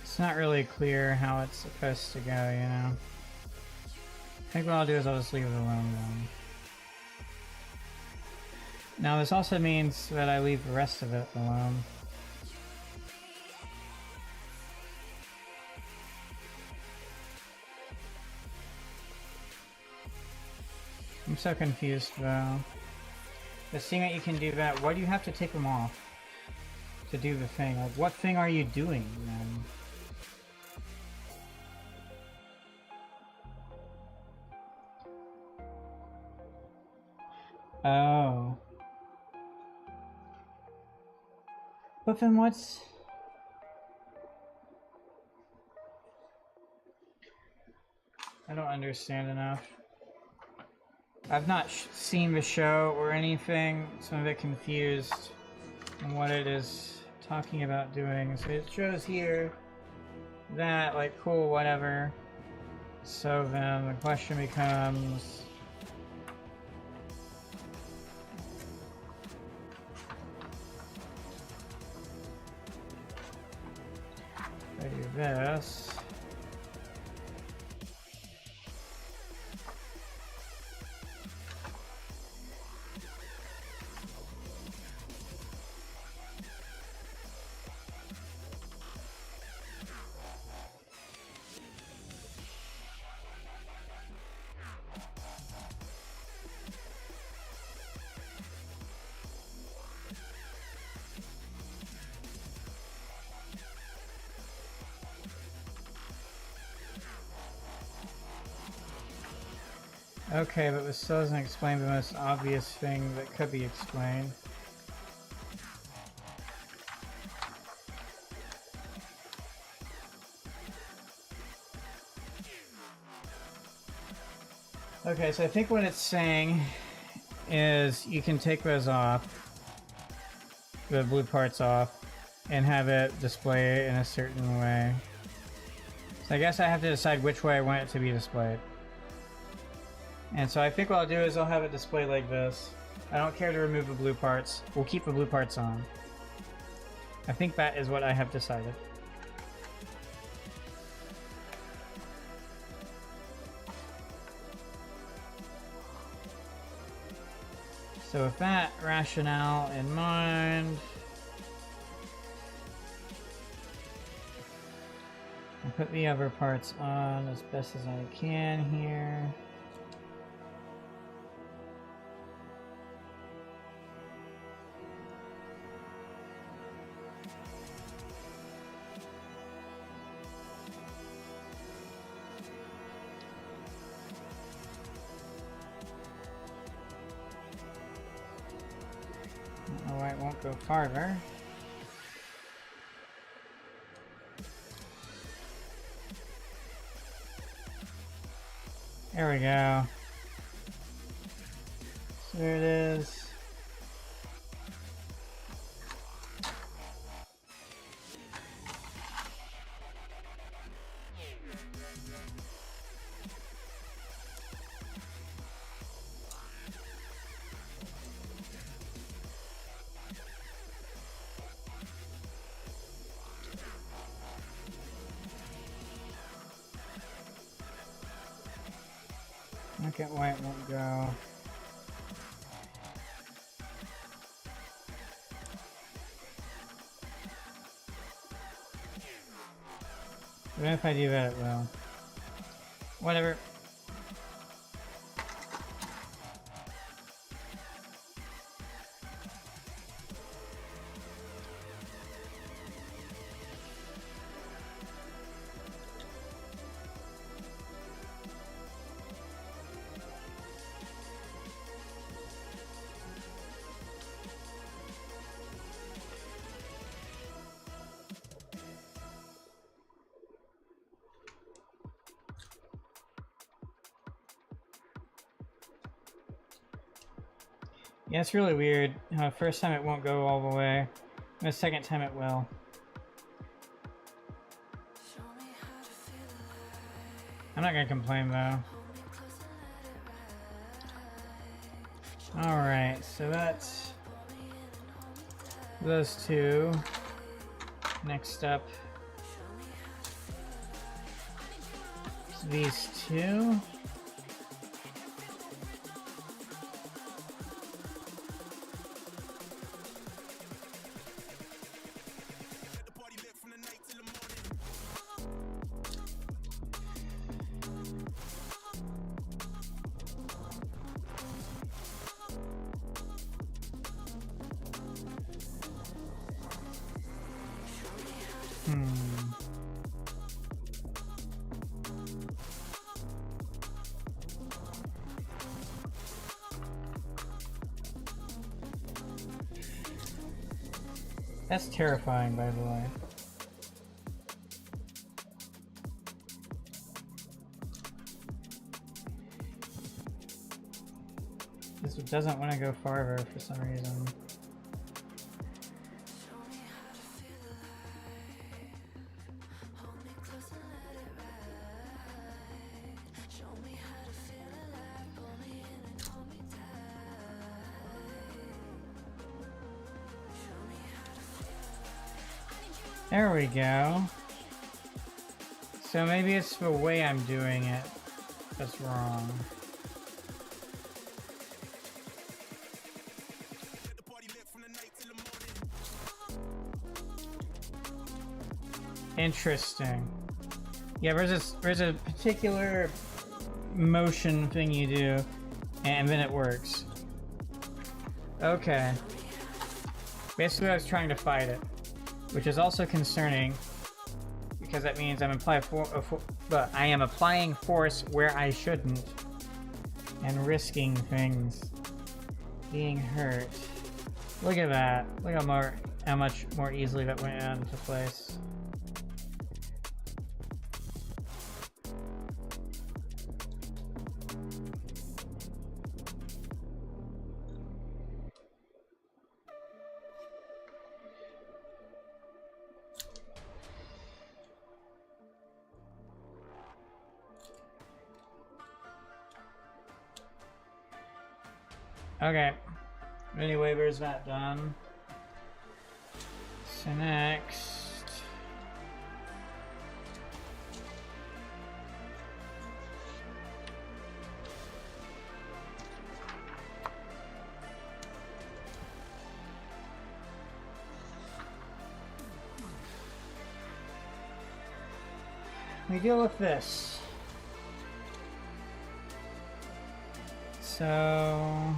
It's not really clear how it's supposed to go, you know. I think what I'll do is I'll just leave it alone then. Now this also means that I leave the rest of it alone. I'm so confused though. But seeing that you can do that, why do you have to take them off to do the thing? Like, what thing are you doing then? Oh. But then what's... I don't understand enough. I've not seen the show or anything, so I'm a bit confused on what it is talking about doing. So it shows here that, like, cool, whatever. So then the question becomes... I do this. Okay, but this still doesn't explain the most obvious thing that could be explained. Okay, so I think what it's saying is you can take those off, the blue parts off, and have it display it in a certain way. So I guess I have to decide which way I want it to be displayed. And so I think what I'll do is I'll have it displayed like this. I don't care to remove the blue parts. We'll keep the blue parts on. I think that is what I have decided. So with that rationale in mind, I'll put the other parts on as best as I can here. Oh, I won't go farther. There we go. So there it is. Look at why it won't go. Even if I do that, it will. Whatever. Yeah, it's really weird. First time it won't go all the way, and the second time it will. I'm not gonna complain though. Alright, so that's those two. Next up, these two. That's terrifying, by the way. This doesn't want to go farther for some reason. There we go. So maybe it's the way I'm doing it that's wrong. Interesting. Yeah, there's a particular motion thing you do, and then it works. Okay. Basically, I was trying to fight it, which is also concerning because that means I am applying force where I shouldn't, and risking things being hurt. Look at that. Look how much more easily that went into place. Okay, mini waiver's not done. So next, we deal with this. So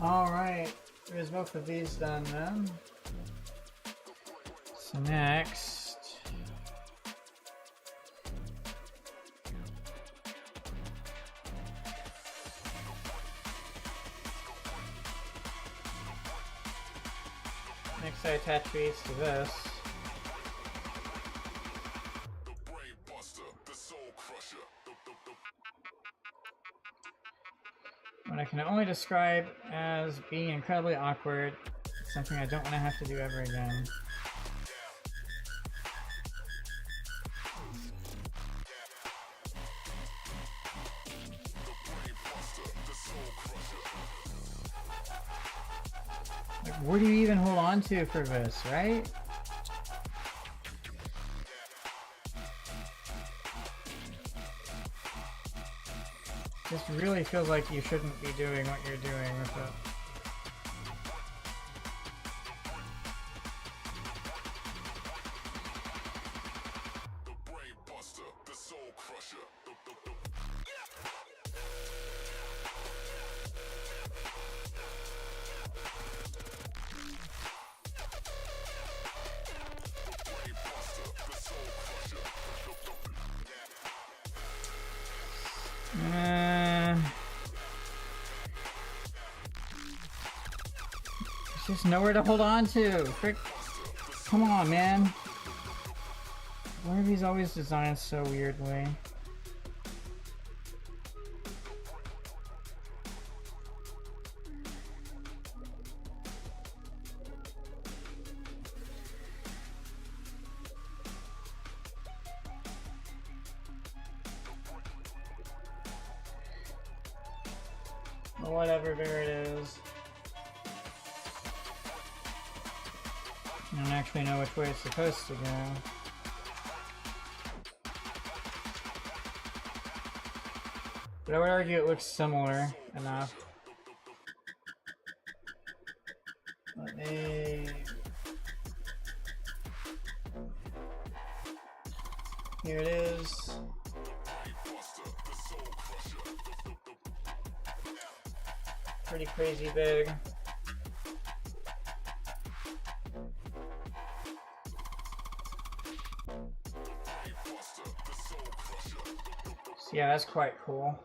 alright, there's both of these done then. So next, I attach these to this. What I can only describe as being incredibly awkward. It's something I don't want to have to do ever again. Like, where do you even hold on to for this, right? This really feels like you shouldn't be doing what you're doing with it. There's just nowhere to hold on to. Frick. Come on, man. Why are these always designed so weirdly? Or whatever bear it is. I don't actually know which way it's supposed to go. But I would argue it looks similar enough. Let me... Here it is. Pretty crazy big. So yeah, that's quite cool.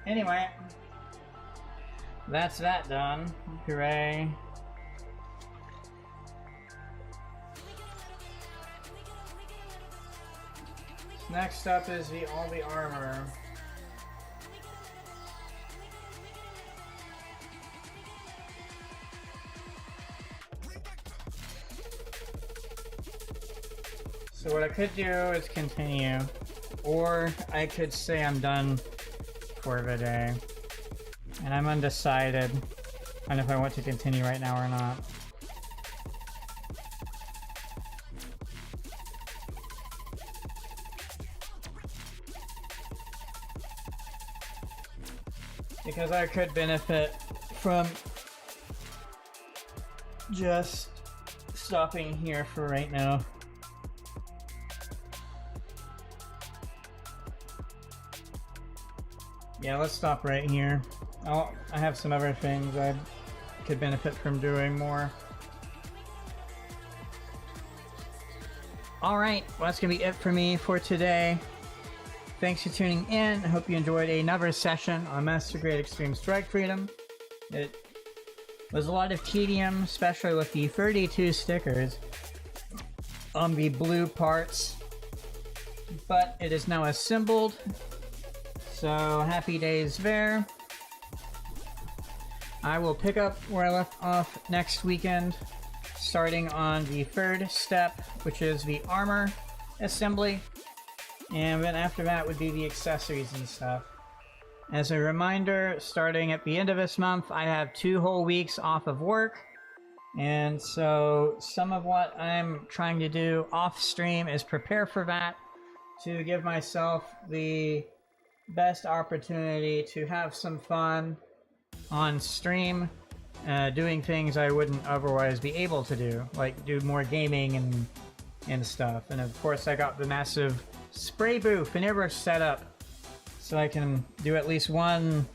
Anyway, that's that done. Hooray. Next up is all the armor. So what I could do is continue, or I could say I'm done for the day. And I'm undecided on if I want to continue right now or not. Because I could benefit from just stopping here for right now. Yeah, let's stop right here. I have some other things I could benefit from doing more. Alright, well that's going to be it for me for today. Thanks for tuning in. I hope you enjoyed another session on Master Grade Extreme Strike Freedom. It was a lot of tedium, especially with the 32 stickers on the blue parts. But it is now assembled. So happy days there. I will pick up where I left off next weekend, starting on the third step, which is the armor assembly. And then after that would be the accessories and stuff. As a reminder, starting at the end of this month, I have 2 whole weeks off of work. And so some of what I'm trying to do off stream is prepare for that, to give myself the best opportunity to have some fun on stream, doing things I wouldn't otherwise be able to do, like do more gaming and stuff. And of course I got the massive spray booth and airbrush setup, so I can do at least one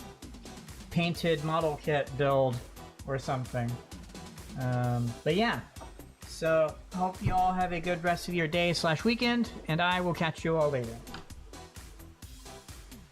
painted model kit build or something. But yeah, so hope you all have a good rest of your day / weekend, and I will catch you all later.